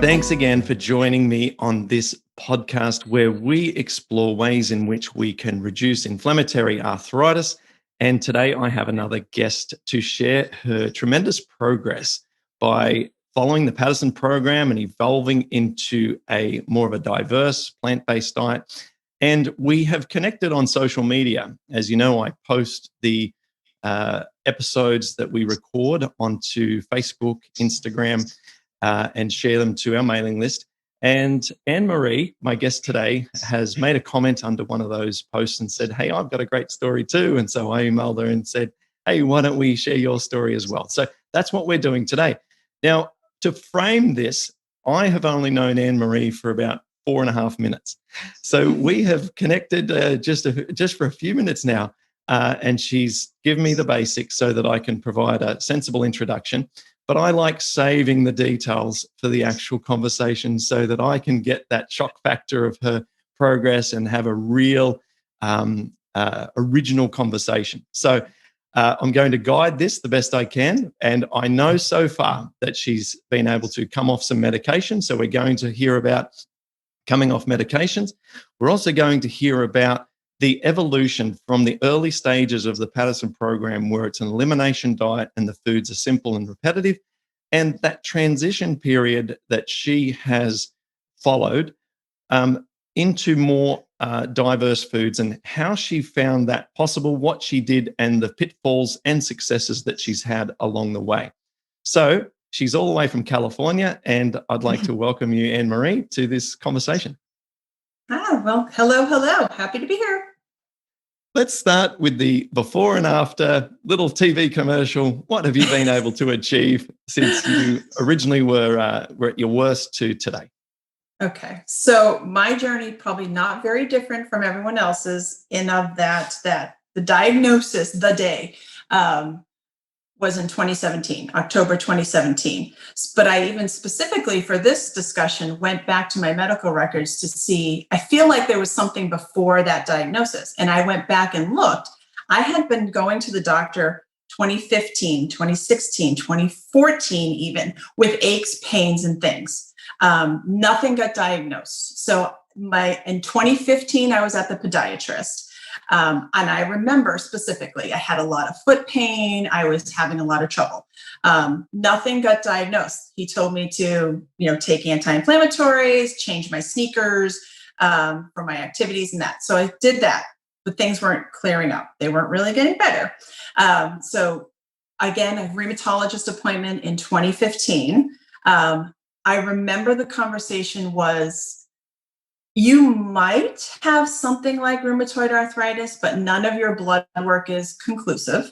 Thanks again for joining me on this podcast where we explore ways in which we can reduce inflammatory arthritis. And today I have another guest to share her tremendous progress by following the Paddison program and evolving into a more of a diverse plant-based diet. And we have connected on social media. As you know, I post the episodes that we record onto Facebook, Instagram, and share them to our mailing list. And Anne-Marie, my guest today, has made a comment under one of those posts and said, "Hey, I've got a great story too." And so I emailed her and said, "Hey, why don't we share your story as well?" So that's what we're doing today. Now, to frame this, I have only known Anne-Marie for about 4.5 minutes. So we have connected just for a few minutes now, and she's given me the basics so that I can provide a sensible introduction. But I like saving the details for the actual conversation so that I can get that shock factor of her progress and have a real original conversation. So I'm going to guide this the best I can. And I know so far that she's been able to come off some medication. So we're going to hear about coming off medications. We're also going to hear about the evolution from the early stages of the Paddison program, where it's an elimination diet and the foods are simple and repetitive, and that transition period that she has followed into more diverse foods, and how she found that possible, what she did, and the pitfalls and successes that she's had along the way. So she's all the way from California, and I'd like to welcome you, Anne-Marie, to this conversation. Well, hello. Happy to be here. Let's start with the before and after little TV commercial. What have you been able to achieve since you originally were at your worst to today? Okay, so my journey probably not very different from everyone else's in of that the diagnosis, the day, was in 2017, October 2017. But I even specifically for this discussion went back to my medical records to see, I feel like there was something before that diagnosis. And I went back and looked. I had been going to the doctor 2015, 2016, 2014, even with aches, pains, and things. Nothing got diagnosed. So in 2015, I was at the podiatrist. And I remember specifically, I had a lot of foot pain. I was having a lot of trouble. Nothing got diagnosed. He told me to, take anti-inflammatories, change my sneakers for my activities and that. So I did that, but things weren't clearing up. They weren't really getting better. So again, a rheumatologist appointment in 2015. I remember the conversation was, you might have something like rheumatoid arthritis, but none of your blood work is conclusive.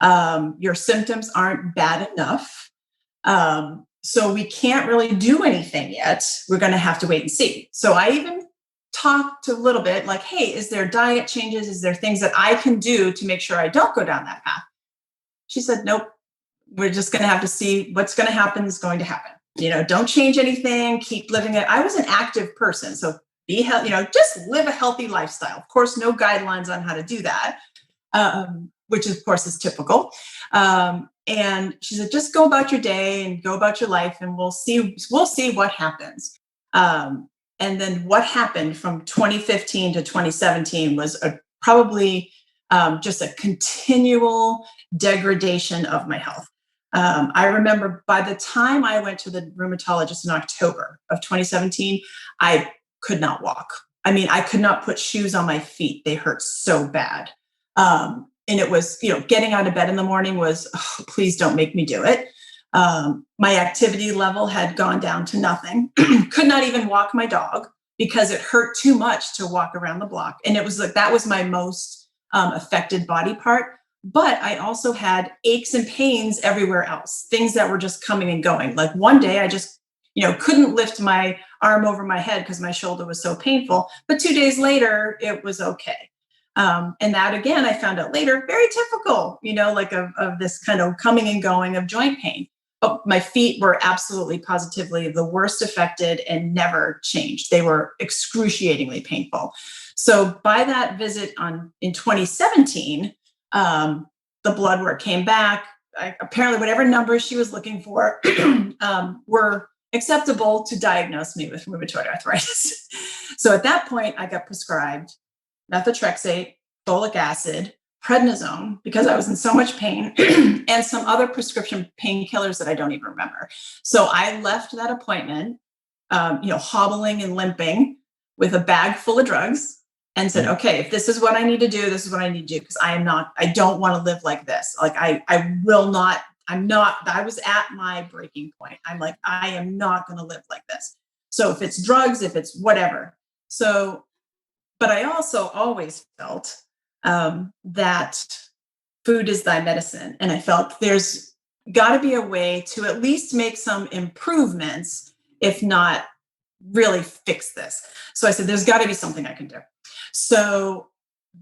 Your symptoms aren't bad enough. So we can't really do anything yet. We're going to have to wait and see. So I even talked a little bit like, hey, is there diet changes? Is there things that I can do to make sure I don't go down that path? She said, nope, we're just going to have to see what's going to happen is going to happen. Don't change anything, keep living it. I was an active person. So be healthy, just live a healthy lifestyle. Of course, no guidelines on how to do that, which of course is typical. And she said, just go about your day and go about your life, and we'll see what happens. And then what happened from 2015 to 2017 was probably just a continual degradation of my health. I remember by the time I went to the rheumatologist in October of 2017, I could not walk. I mean, I could not put shoes on my feet. They hurt so bad. And it was, getting out of bed in the morning was, oh, please don't make me do it. My activity level had gone down to nothing. Could not even walk my dog because it hurt too much to walk around the block. And it was like, that was my most affected body part. But I also had aches and pains everywhere else, things that were just coming and going. Like one day I just, couldn't lift my arm over my head because my shoulder was so painful. But 2 days later, it was okay. And that, again, I found out later, very typical, of this kind of coming and going of joint pain. But my feet were absolutely positively the worst affected and never changed. They were excruciatingly painful. So by that visit in 2017, the blood work came back. Apparently, whatever numbers she was looking for were acceptable to diagnose me with rheumatoid arthritis. So at that point, I got prescribed methotrexate, folic acid, prednisone, because I was in so much pain, and some other prescription painkillers that I don't even remember. So I left that appointment, hobbling and limping with a bag full of drugs, and said, okay, if this is what I need to do, this is what I need to do, because I don't want to live like this. Like I will not, I was at my breaking point. I'm like, I am not going to live like this. So if it's drugs, if it's whatever. So, but I also always felt that food is thy medicine. And I felt there's got to be a way to at least make some improvements, if not really fix this. So I said, there's got to be something I can do. So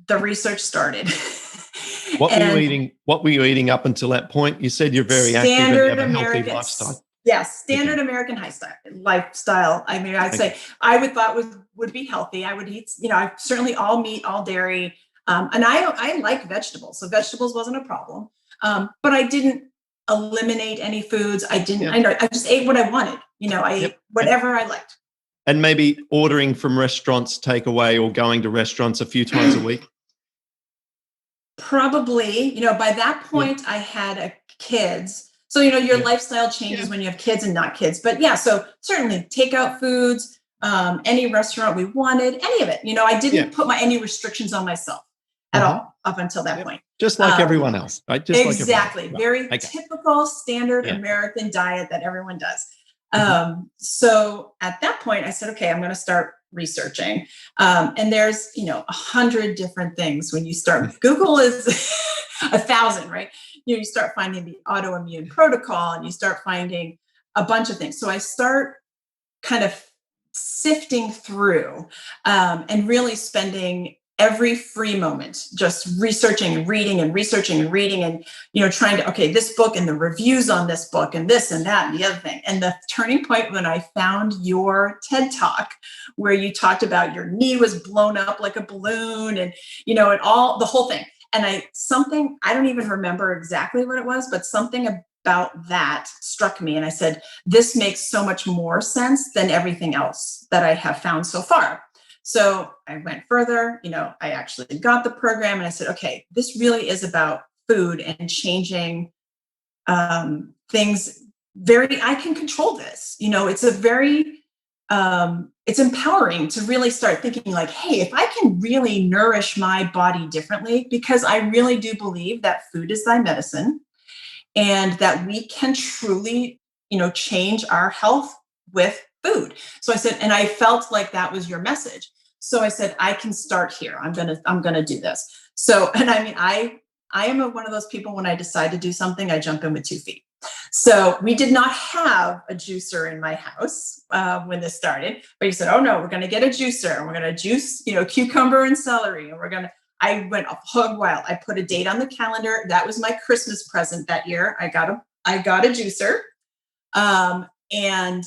the research started. What were you eating up until that point? You said you're very active and you have a healthy lifestyle. Yes, standard American lifestyle. I mean, I'd say I would be healthy. I would eat, I certainly all meat, all dairy. And I like vegetables. So vegetables wasn't a problem. But I didn't eliminate any foods. I just ate what I wanted. I ate whatever I liked. And maybe ordering from restaurants, takeaway, or going to restaurants a few times a week? Probably, by that point I had kids. So, your lifestyle changes when you have kids and not kids. But yeah, so certainly takeout foods, any restaurant we wanted, any of it. I didn't put any restrictions on myself at all up until that point. Just like everyone else, right? Just exactly. Like everyone else. Very typical standard American diet that everyone does. So at that point I said, okay, I'm going to start researching. And there's, 100 different things. When you start, Google is 1,000, right? You start finding the autoimmune protocol and you start finding a bunch of things. So I start kind of sifting through and really spending every free moment just researching and reading and researching and reading and, trying to, okay, this book and the reviews on this book and this and that and the other thing. And the turning point when I found your TED Talk, where you talked about your knee was blown up like a balloon and, and the whole thing. And I don't even remember exactly what it was, but something about that struck me. And I said, this makes so much more sense than everything else that I have found so far. So I went further, I actually got the program and I said, okay, this really is about food and changing things. I can control this. It's empowering to really start thinking like, hey, if I can really nourish my body differently, because I really do believe that food is thy medicine and that we can truly, change our health with food. So I said, and I felt like that was your message. So I said, I can start here. I'm going to do this. So, and I mean, I am one of those people, when I decide to do something, I jump in with 2 feet. So we did not have a juicer in my house when this started, but he said, oh no, we're going to get a juicer and we're going to juice, cucumber and celery. And I went hog wild. I put a date on the calendar. That was my Christmas present that year. I got a juicer. And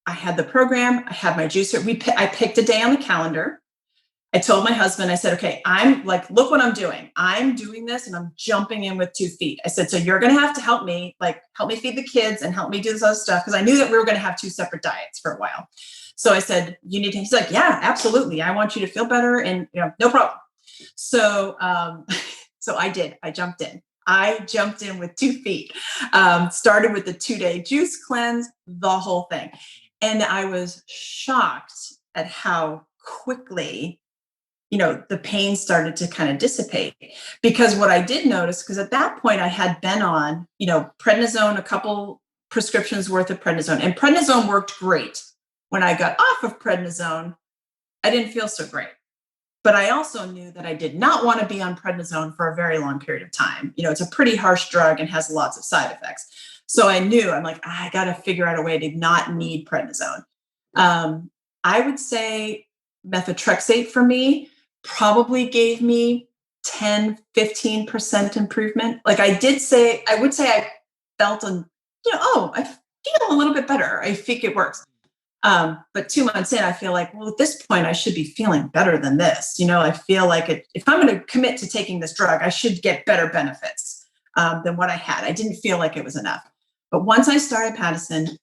I had the program, I had my juicer. I picked a day on the calendar. I told my husband, I said, okay, I'm like, look what I'm doing. I'm doing this and I'm jumping in with 2 feet. I said, so you're going to have to help me feed the kids and help me do this other stuff. Cause I knew that we were going to have 2 separate diets for a while. So I said, he's like, yeah, absolutely. I want you to feel better and no problem. So, so I did, I jumped in with 2 feet, started with the 2-day juice cleanse, the whole thing. And I was shocked at how quickly, the pain started to kind of dissipate. Because what I did notice, because at that point I had been on, prednisone, a couple prescriptions worth of prednisone, and prednisone worked great. When I got off of prednisone, I didn't feel so great. But I also knew that I did not want to be on prednisone for a very long period of time. It's a pretty harsh drug and has lots of side effects. So I knew, I'm like, I got to figure out a way to not need prednisone. I would say methotrexate for me probably gave me 10, 15% improvement. Like I would say I felt, I feel a little bit better. I think it works. But 2 months in, I feel like, well, at this point, I should be feeling better than this. I feel like if I'm going to commit to taking this drug, I should get better benefits than what I had. I didn't feel like it was enough. But once I started Pattison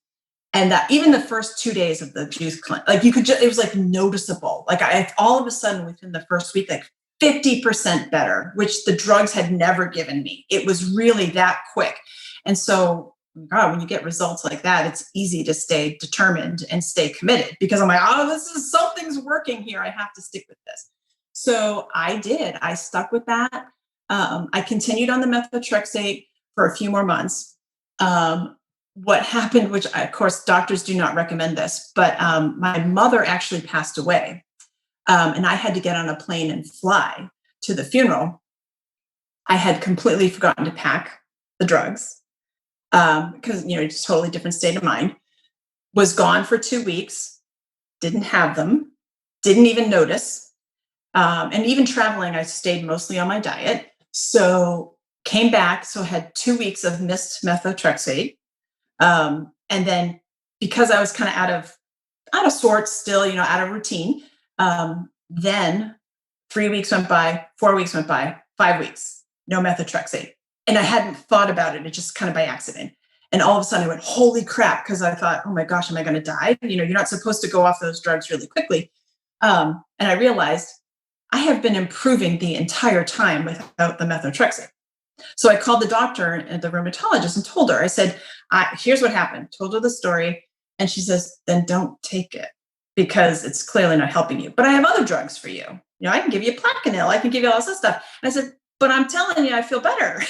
And that even the first 2 days of the juice cleanse, like you could just, it was like noticeable. Like I all of a sudden within the first week, like 50% better, which the drugs had never given me. It was really that quick. And so, God, when you get results like that, it's easy to stay determined and stay committed because I'm like, oh, something's working here. I have to stick with this. So I did. I stuck with that. I continued on the methotrexate for a few more months. What happened, which of course doctors do not recommend this, but my mother actually passed away, and I had to get on a plane and fly to the funeral. I had completely forgotten to pack the drugs because just totally different state of mind. Was gone for 2 weeks, didn't have them, didn't even notice, and even traveling, I stayed mostly on my diet. So came back, so had 2 weeks of missed methotrexate. And then because I was kind of out of sorts still, out of routine, then 3 weeks went by, 4 weeks went by, 5 weeks, no methotrexate. And I hadn't thought about it. It just kind of by accident. And all of a sudden I went, holy crap. Cause I thought, oh my gosh, am I going to die? You're not supposed to go off those drugs really quickly. And I realized I have been improving the entire time without the methotrexate. So I called the doctor and the rheumatologist and told her, I said, here's what happened, told her the story. And she says, then don't take it because it's clearly not helping you. But I have other drugs for you. I can give you Plaquenil. I can give you all this stuff. And I said, but I'm telling you, I feel better,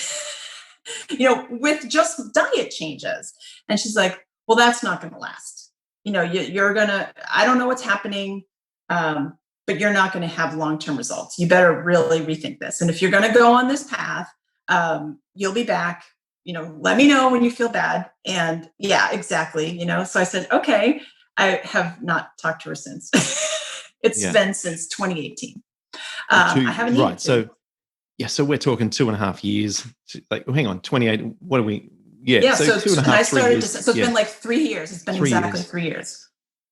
with just diet changes. And she's like, well, that's not going to last. You're going to, I don't know what's happening, but you're not going to have long-term results. You better really rethink this. And if you're going to go on this path, you'll be back, let me know when you feel bad. And yeah, exactly. So I said, okay, I have not talked to her since. It's been since 2018. I haven't right. So we're talking 2.5 years. Like, hang on, 28. What are we? Yeah. So 2.5. I started so it's been like 3 years. It's been exactly 3 years.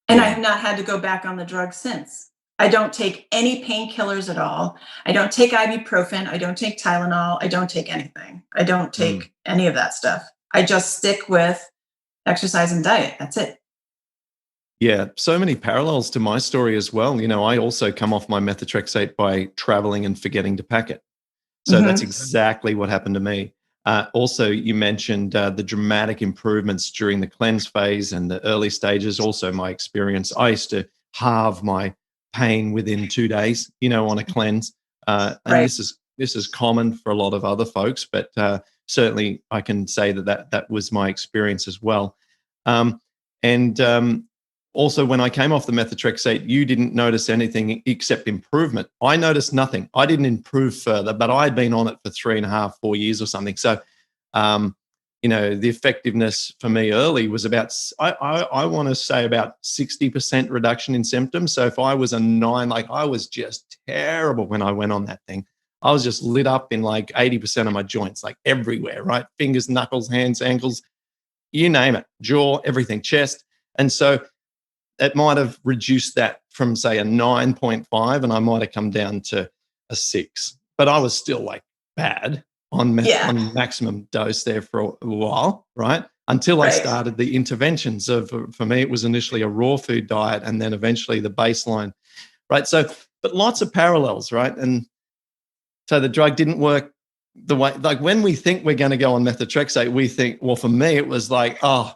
And I have not had to go back on the drug since. I don't take any painkillers at all. I don't take ibuprofen. I don't take Tylenol. I don't take anything. I don't take any of that stuff. I just stick with exercise and diet. That's it. Yeah, so many parallels to my story as well. I also come off my methotrexate by traveling and forgetting to pack it. So that's exactly what happened to me. Also, you mentioned the dramatic improvements during the cleanse phase and the early stages. Also, my experience, I used to halve my pain within 2 days, on a cleanse. And this is common for a lot of other folks, but certainly I can say that was my experience as well. Also, when I came off the methotrexate, you didn't notice anything except improvement. I noticed nothing. I didn't improve further, but I'd been on it for 3.5, 4 years or something. So, the effectiveness for me early was about, I want to say about 60% reduction in symptoms. So if I was a 9, like I was just terrible when I went on that thing. I was just lit up in like 80% of my joints, like everywhere, right? Fingers, knuckles, hands, ankles, you name it, jaw, everything, chest. And so it might have reduced that from, say, a 9.5, and I might have come down to a 6. But I was still like bad on maximum dose there for a while, right? Until I started the interventions for me, it was initially a raw food diet and then eventually the baseline, right? So, but lots of parallels, right? And so the drug didn't work the way, like when we think we're going to go on methotrexate, we think, well, for me, it was like, oh,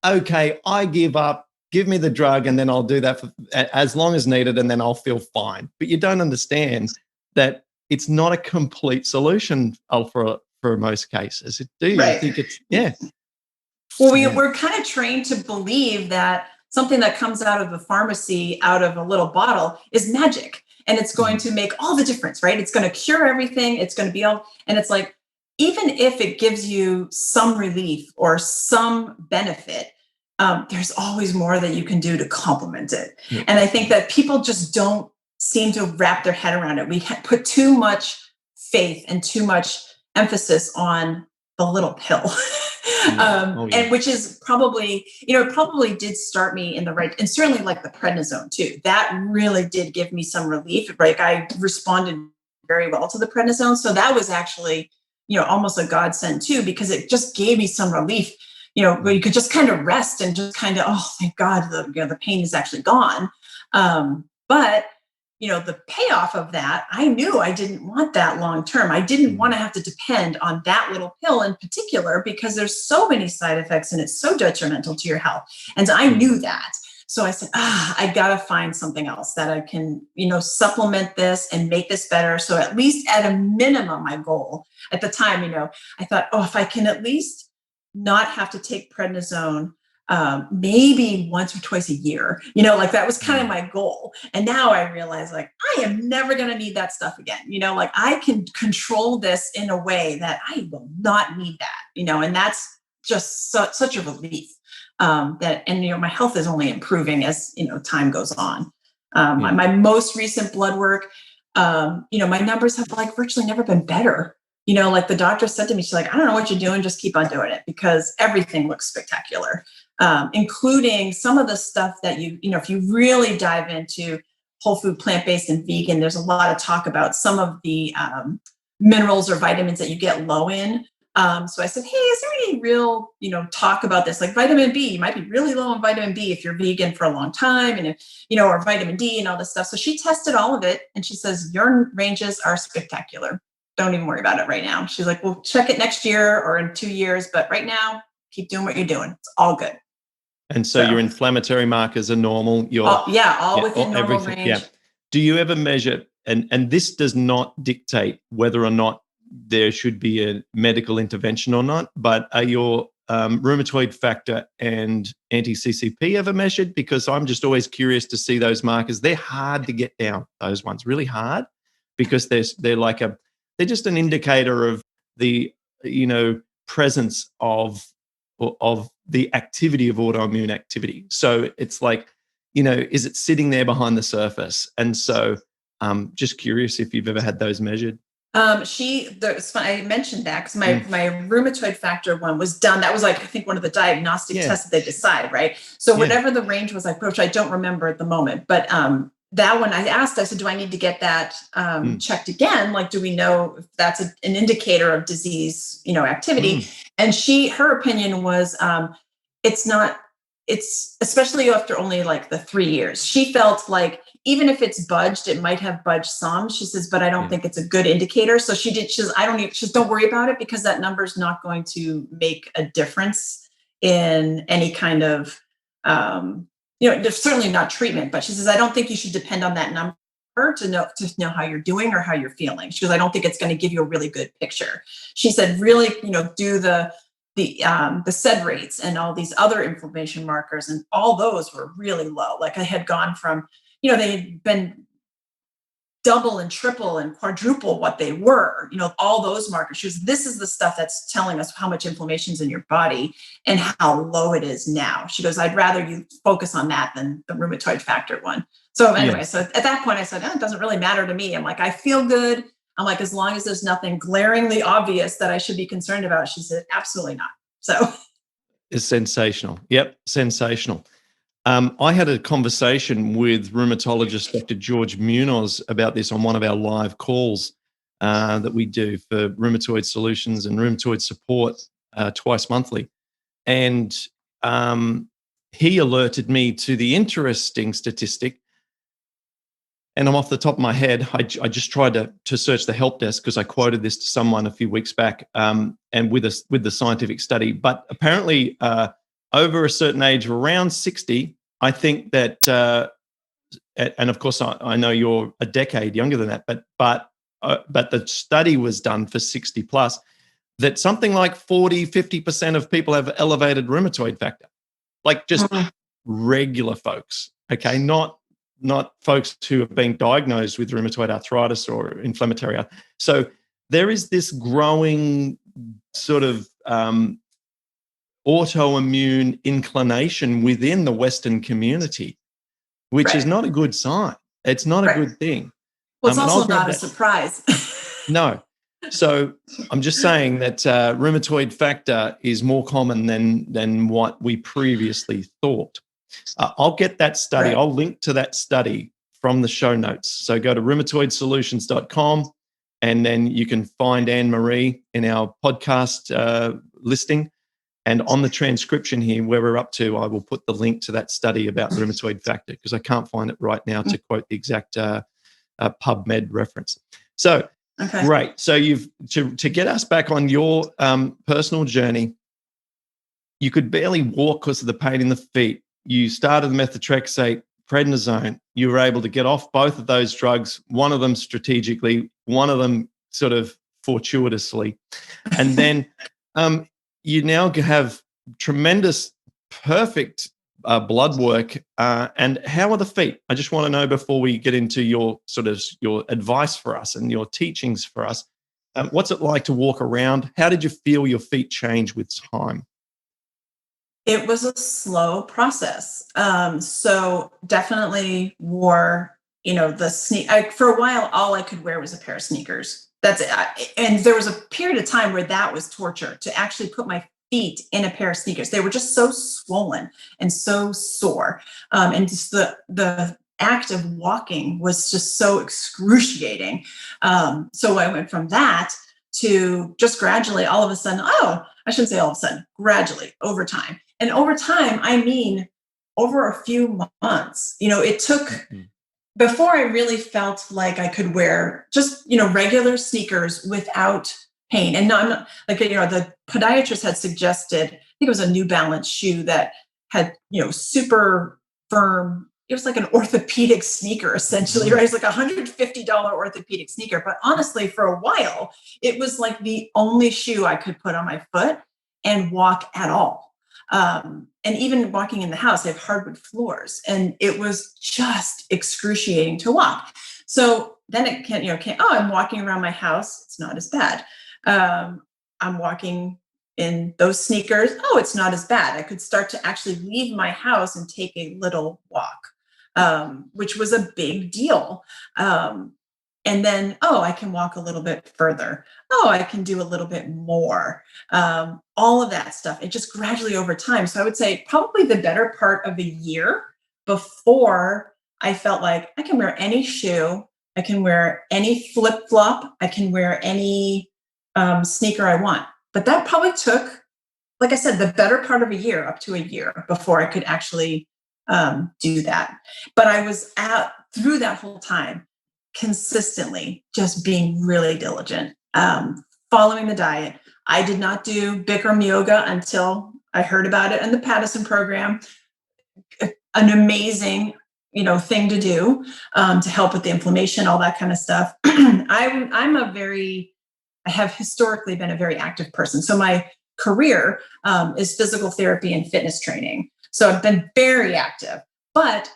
okay, I give up. Give me the drug and then I'll do that for as long as needed and then I'll feel fine. But you don't understand that it's not a complete solution for most cases. Do you? I think it's, Well, we're kind of trained to believe that something that comes out of the pharmacy, out of a little bottle, is magic. And it's going to make all the difference, right? It's going to cure everything. It's going to be all, and it's like, even if it gives you some relief or some benefit, there's always more that you can do to complement it. Yeah. And I think that people just don't seem to wrap their head around it. We put too much faith and too much emphasis on the little pill. And which is probably, it probably did start me in the right, and certainly like the prednisone too. That really did give me some relief. Like I responded very well to the prednisone. So that was actually, almost a godsend too, because it just gave me some relief. where you could just kind of rest and just kind of, oh, thank God, the pain is actually gone. But the payoff of that, I knew I didn't want that long term. I didn't want to have to depend on that little pill in particular, because there's so many side effects and it's so detrimental to your health. And so I knew that. So I said, I got to find something else that I can, supplement this and make this better. So at least at a minimum, my goal at the time, I thought, if I can at least not have to take prednisone maybe once or twice a year, that was kind of my goal. And now I realize I am never going to need that stuff again. I can control this in a way that I will not need that, and that's just such a relief my health is only improving as, time goes on. My most recent blood work, my numbers have virtually never been better. The doctor said to me, she's like, I don't know what you're doing, just keep on doing it, because everything looks spectacular. Including some of the stuff that if you really dive into whole food, plant-based and vegan, there's a lot of talk about some of the minerals or vitamins that you get low in. So I said, hey, is there any real, talk about this? Like vitamin B, you might be really low on vitamin B if you're vegan for a long time, and or vitamin D and all this stuff. So she tested all of it and she says, your ranges are spectacular. Don't even worry about it right now. She's like, we'll check it next year or in 2 years, but right now, keep doing what you're doing. It's all good. And so your inflammatory markers are normal. All within normal range. Yeah. Do you ever measure, and this does not dictate whether or not there should be a medical intervention or not, but are your rheumatoid factor and anti-CCP ever measured? Because I'm just always curious to see those markers. They're hard to get down, those ones, really hard, because they're just an indicator of the, presence of the activity of autoimmune activity. So it's is it sitting there behind the surface? And so just curious if you've ever had those measured. I mentioned that because my rheumatoid factor one was done. That was I think one of the diagnostic tests that they decide, right? So whatever the range was which I don't remember at the moment, but that one I said, do I need to get that checked again? Do we know if that's an indicator of disease, activity? And her opinion was, it's especially after only the 3 years. She felt even if it's budged, it might have budged some. She says, but I don't think it's a good indicator. So she says, don't worry about it, because that number is not going to make a difference in any kind of, certainly not treatment. But she says, I don't think you should depend on that number to know how you're doing or how you're feeling. She goes, I don't think it's going to give you a really good picture. She said, really, do the SED rates and all these other inflammation markers, and all those were really low. I had gone from, they had been double and triple and quadruple what they were, all those markers. She goes, this is the stuff that's telling us how much inflammation's in your body and how low it is now. She goes, I'd rather you focus on that than the rheumatoid factor one. So anyway, so at that point I said, it doesn't really matter to me. I'm I feel good. I'm as long as there's nothing glaringly obvious that I should be concerned about. She said, absolutely not. So it's sensational. Yep. Sensational. I had a conversation with rheumatologist Dr. George Munoz about this on one of our live calls that we do for Rheumatoid Solutions and Rheumatoid Support twice monthly. And he alerted me to the interesting statistic. And I'm off the top of my head, I just tried to search the help desk because I quoted this to someone a few weeks back and with the scientific study. But apparently over a certain age of around 60, I think that, and of course I know you're a decade younger than that, but the study was done for 60 plus, that something like 40-50% of people have elevated rheumatoid factor, just regular folks, okay, not folks who have been diagnosed with rheumatoid arthritis or inflammatory arthritis. So there is this growing sort of autoimmune inclination within the Western community, which is not a good sign. It's not a good thing. Well, it's also not a surprise. No. So I'm just saying that rheumatoid factor is more common than what we previously thought. I'll get that study. I'll link to that study from the show notes. So go to rheumatoidsolutions.com and then you can find Anne Marie in our podcast listing. And on the transcription here, where we're up to, I will put the link to that study about rheumatoid factor because I can't find it right now to quote the exact PubMed reference. So, Okay. great. So to get us back on your personal journey, you could barely walk because of the pain in the feet. You started the methotrexate, prednisone. You were able to get off both of those drugs, one of them strategically, one of them sort of fortuitously. And then you now have tremendous, perfect blood work. And how are the feet? I just want to know before we get into your advice for us and your teachings for us. What's it like to walk around? How did you feel your feet change with time? It was a slow process. So definitely wore, for a while, all I could wear was a pair of sneakers. That's it. And there was a period of time where that was torture to actually put my feet in a pair of sneakers. They were just so swollen and so sore. And just the act of walking was just so excruciating. So I went from that to just gradually, all of a sudden, I shouldn't say all of a sudden, gradually over time. And over time, I mean, over a few months, it took before I really felt like I could wear just, regular sneakers without pain. And no, I'm not like, the podiatrist had suggested, I think it was a New Balance shoe that had, super firm. It was like an orthopedic sneaker, essentially, right? It's like $150 orthopedic sneaker. But honestly, for a while, it was like the only shoe I could put on my foot and walk at all. And even walking in the house, I have hardwood floors, and it was just excruciating to walk. So then it can, I'm walking around my house. It's not as bad. I'm walking in those sneakers. Oh, it's not as bad. I could start to actually leave my house and take a little walk, which was a big deal. And then, I can walk a little bit further. I can do a little bit more. All of that stuff. It just gradually over time. So I would say probably the better part of a year before I felt like I can wear any shoe. I can wear any flip flop. I can wear any sneaker I want. But that probably took, like I said, the better part of a year, up to a year before I could actually do that. But I was through that whole time, consistently just being really diligent, following the diet. I did not do Bikram yoga until I heard about it in the Paddison program. An amazing, thing to do to help with the inflammation, all that kind of stuff. I have historically been a very active person. So my career is physical therapy and fitness training. So I've been very active, but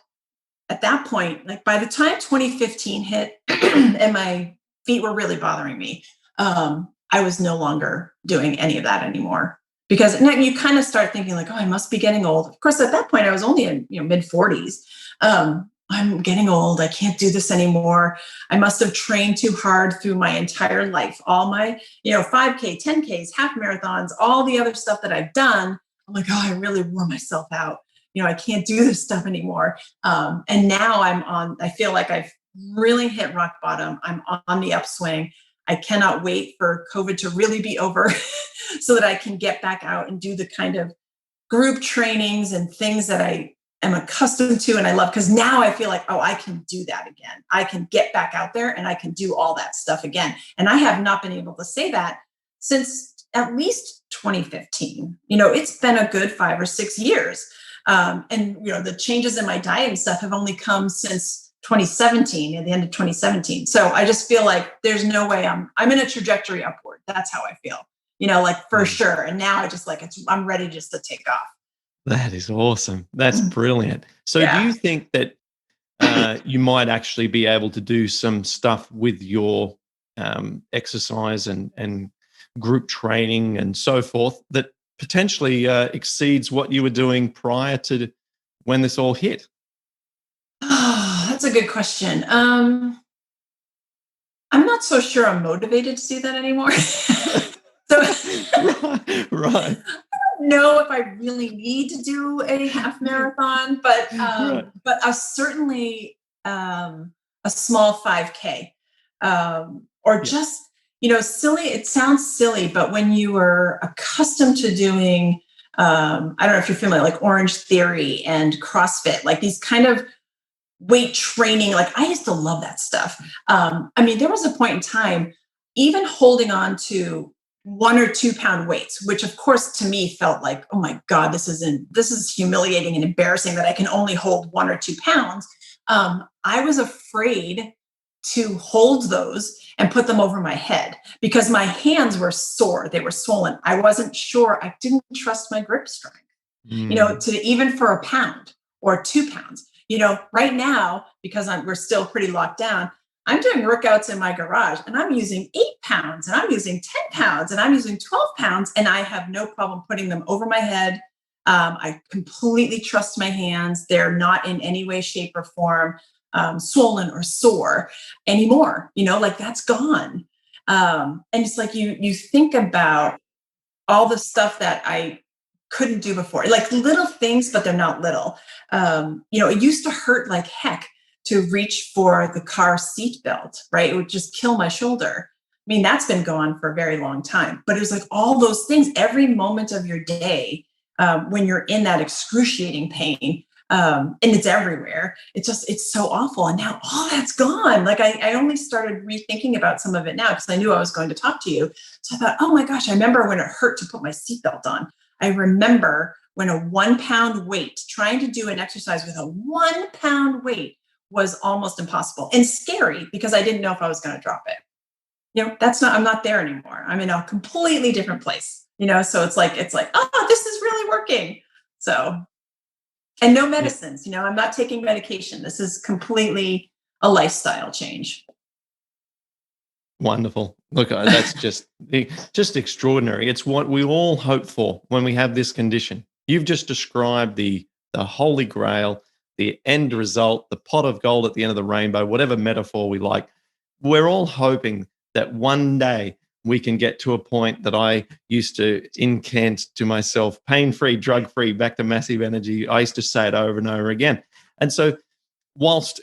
at that point, like by the time 2015 hit and my feet were really bothering me, I was no longer doing any of that anymore. Because now you kind of start thinking like, I must be getting old. Of course, at that point, I was only in mid 40s. I'm getting old. I can't do this anymore. I must have trained too hard through my entire life. All my 5K, 10Ks, half marathons, all the other stuff that I've done. I'm like, I really wore myself out. I can't do this stuff anymore. And now I feel like I've really hit rock bottom. I'm on the upswing. I cannot wait for COVID to really be over so that I can get back out and do the kind of group trainings and things that I am accustomed to and I love. Because now I feel like, I can do that again. I can get back out there and I can do all that stuff again. And I have not been able to say that since at least 2015. It's been a good 5 or 6 years. And the changes in my diet and stuff have only come since 2017, at the end of 2017. So I just feel like there's no way I'm in a trajectory upward. That's how I feel, like for sure. And now I just I'm ready just to take off. That is awesome. That's brilliant. So do you think that you might actually be able to do some stuff with your exercise and group training and so forth that potentially exceeds what you were doing prior to when this all hit? Oh, that's a good question. I'm not so sure I'm motivated to do that anymore. Right. I don't know if I really need to do a half marathon, but certainly a small 5K, or just silly. It sounds silly, but when you are accustomed to doing I don't know if you're familiar, like Orange Theory and CrossFit, like these kind of weight training. Like I used to love that stuff. I mean, there was a point in time, even holding on to 1 or 2 pound weights, which of course to me felt like, oh my God, this is humiliating and embarrassing that I can only hold 1 or 2 pounds. I was afraid to hold those and put them over my head because my hands were sore. They were swollen. I wasn't sure. I didn't trust my grip strength, to even for 1 pound or 2 pounds. Right now, because we're still pretty locked down, I'm doing workouts in my garage and I'm using 8 pounds and I'm using 10 pounds and I'm using 12 pounds and I have no problem putting them over my head. I completely trust my hands. They're not in any way, shape, or form swollen or sore anymore. Like that's gone. And it's like you think about all the stuff that I couldn't do before, like little things, but they're not little. It used to hurt like heck to reach for the car seat belt, right? It would just kill my shoulder. I mean, that's been gone for a very long time, but it was like all those things, every moment of your day, when you're in that excruciating pain, and it's everywhere. It's so awful. And now all that's gone. Like I only started rethinking about some of it now because I knew I was going to talk to you. So I thought, oh my gosh, I remember when it hurt to put my seatbelt on. I remember when a 1 pound weight, trying to do an exercise with a 1 pound weight was almost impossible and scary because I didn't know if I was going to drop it. I'm not there anymore. I'm in a completely different place, so it's like, oh, this is really working. So, and no medicines, I'm not taking medication. This is completely a lifestyle change. Wonderful. Look, that's just extraordinary. It's what we all hope for when we have this condition. You've just described the holy grail, the end result, the pot of gold at the end of the rainbow, whatever metaphor we like. We're all hoping that one day we can get to a point that I used to incant to myself, pain-free, drug-free, back to massive energy. I used to say it over and over again. And so whilst,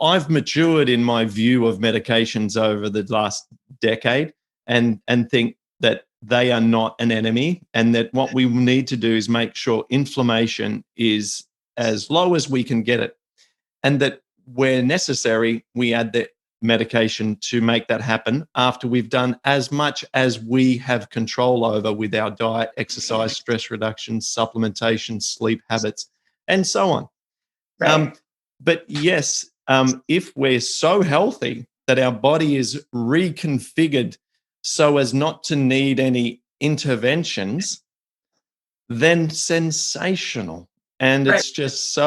I've matured in my view of medications over the last decade and think that they are not an enemy and that what we need to do is make sure inflammation is as low as we can get it, and that where necessary, we add the medication to make that happen after we've done as much as we have control over with our diet, exercise, stress reduction, supplementation, sleep habits, and so on. Right. But yes, if we're so healthy that our body is reconfigured so as not to need any interventions, then sensational. And Right. it's just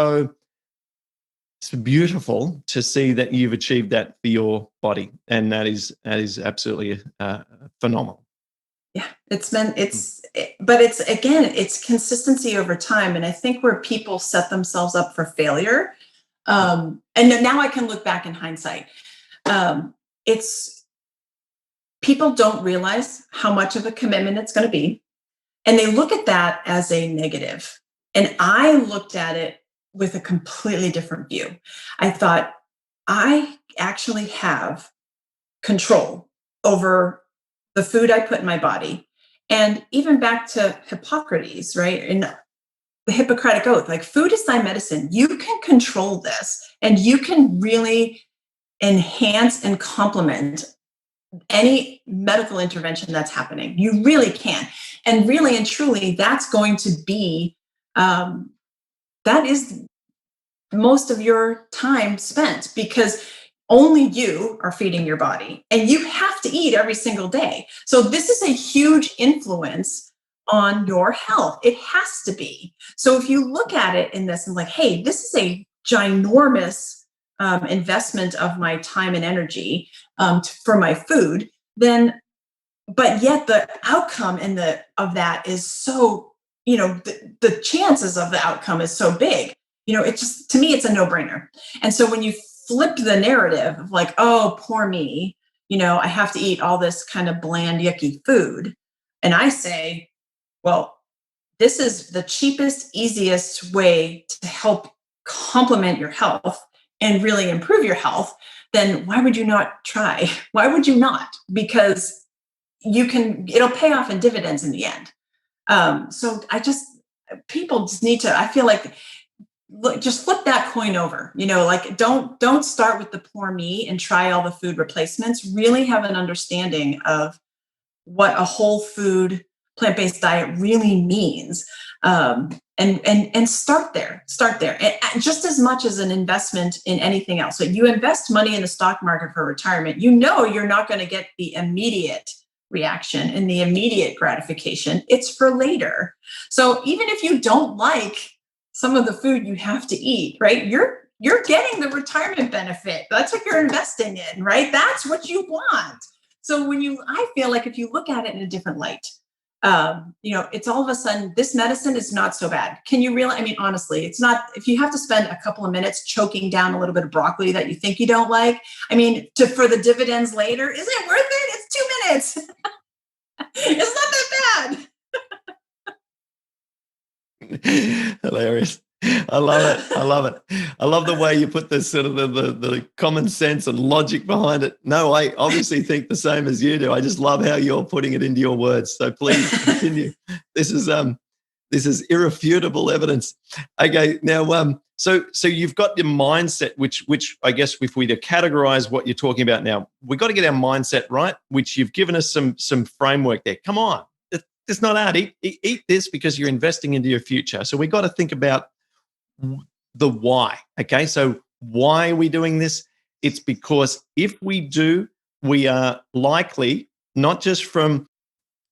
it's beautiful to see that you've achieved that for your body. And that is absolutely phenomenal. Yeah, but it's consistency over time. And I think where people set themselves up for failure, and now I can look back in hindsight, it's people don't realize how much of a commitment it's going to be. And they look at that as a negative. And I looked at it with a completely different view. I thought, I actually have control over the food I put in my body. And even back to Hippocrates, right? In the Hippocratic Oath, like food is thy medicine. You can control this and you can really enhance and complement any medical intervention that's happening. You really can. And really and truly, that's going to be, that is most of your time spent because only you are feeding your body and you have to eat every single day. So this is a huge influence on your health. It has to be. So if you look at it in this and like, hey, this is a ginormous investment of my time and energy for my food, then, but yet the outcome of that is so, the chances of the outcome is so big. It's just, to me, it's a no-brainer. And so when you flip the narrative of like, oh, poor me, I have to eat all this kind of bland, yucky food. And I say, well, this is the cheapest, easiest way to help complement your health and really improve your health. Then why would you not try? Why would you not? Because it'll pay off in dividends in the end. So people just need to, I feel like, look, just flip that coin over, like don't start with the poor me and try all the food replacements. Really have an understanding of what a whole food plant-based diet really means. And start there, and just as much as an investment in anything else. So you invest money in the stock market for retirement, you're not going to get the immediate reaction and the immediate gratification. It's for later. So even if you don't like some of the food you have to eat, right? You're getting the retirement benefit. That's what you're investing in, right? That's what you want. So I feel like if you look at it in a different light, it's all of a sudden, this medicine is not so bad. Can you realize? I mean, honestly, it's not, if you have to spend a couple of minutes choking down a little bit of broccoli that you think you don't like, I mean, for the dividends later, is it worth it? It's 2 minutes. It's not that bad. Hilarious. I love it. I love the way you put this sort of the common sense and logic behind it. No, I obviously think the same as you do. I just love how you're putting it into your words. So please continue. This is irrefutable evidence. Okay, now so you've got your mindset, which I guess if we to categorize what you're talking about now, we've got to get our mindset right, which you've given us some framework there. Come on. It's not hard. Eat this because you're investing into your future. So we got to think about the why. Okay, so why are we doing this? It's because if we do, we are likely, not just from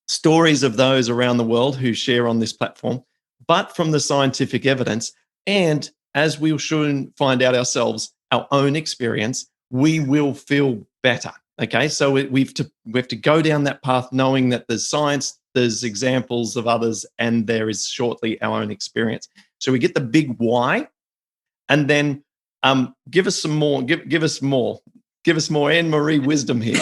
stories of those around the world who share on this platform, but from the scientific evidence, and as we'll soon find out ourselves, our own experience, we will feel better. Okay, so we have to go down that path knowing that there's science, there's examples of others, and there is shortly our own experience. So we get the big why, and then give us some more. Give us more. Give us more Anne-Marie wisdom here.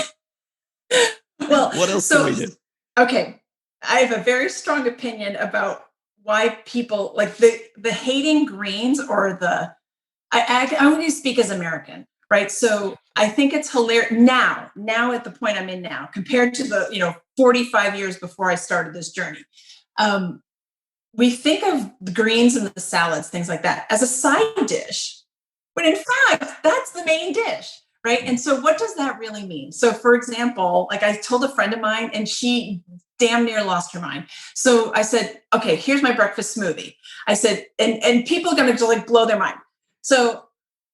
Well, what else can we do? Okay, I have a very strong opinion about why people like the hating greens or I only speak as American, right? So I think it's hilarious now at the point I'm in now, compared to the 45 years before I started this journey. We think of the greens and the salads, things like that, as a side dish, but in fact, that's the main dish, right? And so what does that really mean? So for example, like I told a friend of mine and she damn near lost her mind. So I said, okay, here's my breakfast smoothie. I said, and people are going to like blow their mind. So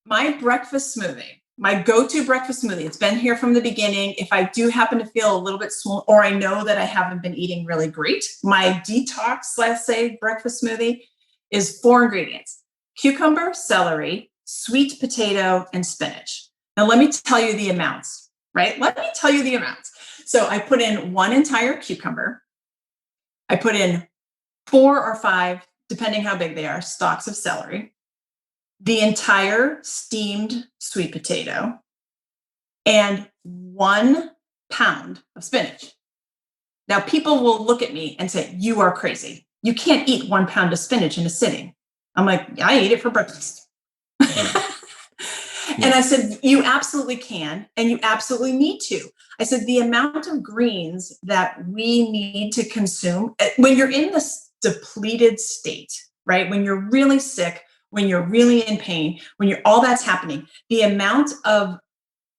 my breakfast smoothie, my go-to breakfast smoothie, it's been here from the beginning. If I do happen to feel a little bit swollen, or I know that I haven't been eating really great, my detox, let's say, breakfast smoothie is 4 ingredients: cucumber, celery, sweet potato, and spinach. Now, let me tell you the amounts, right? Let me tell you the amounts. So I put in 1 entire cucumber. I put in 4 or 5, depending how big they are, stalks of celery, the entire steamed sweet potato, and 1 pound of spinach. Now, people will look at me and say, you are crazy. You can't eat 1 pound of spinach in a sitting. I'm like, I eat it for breakfast. And I said, you absolutely can, and you absolutely need to. I said, the amount of greens that we need to consume when you're in this depleted state, right? When you're really sick, when you're really in pain, when all that's happening, the amount of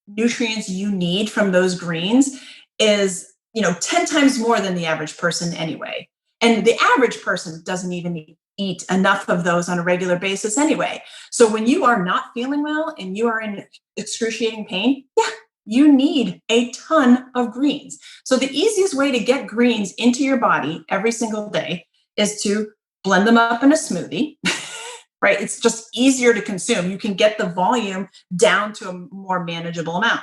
nutrients you need from those greens is, 10 times more than the average person anyway. And the average person doesn't even eat enough of those on a regular basis anyway. So when you are not feeling well and you are in excruciating pain, you need a ton of greens. So the easiest way to get greens into your body every single day is to blend them up in a smoothie, right? It's just easier to consume. You can get the volume down to a more manageable amount.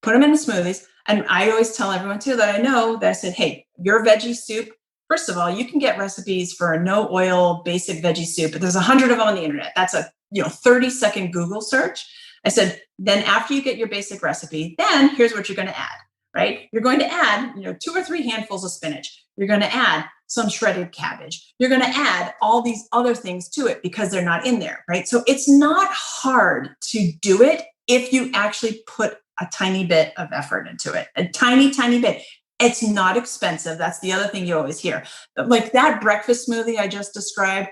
Put them in the smoothies. And I always tell everyone too that I know that I said, hey, your veggie soup, first of all, you can get recipes for a no oil basic veggie soup, but there's 100 of them on the internet. That's a 30-second Google search. I said, then after you get your basic recipe, then here's what you're going to add, right? You're going to add, 2 or 3 handfuls of spinach. You're going to add some shredded cabbage. You're going to add all these other things to it because they're not in there, right? So it's not hard to do it if you actually put a tiny bit of effort into it, a tiny, tiny bit. It's not expensive. That's the other thing you always hear. Like that breakfast smoothie I just described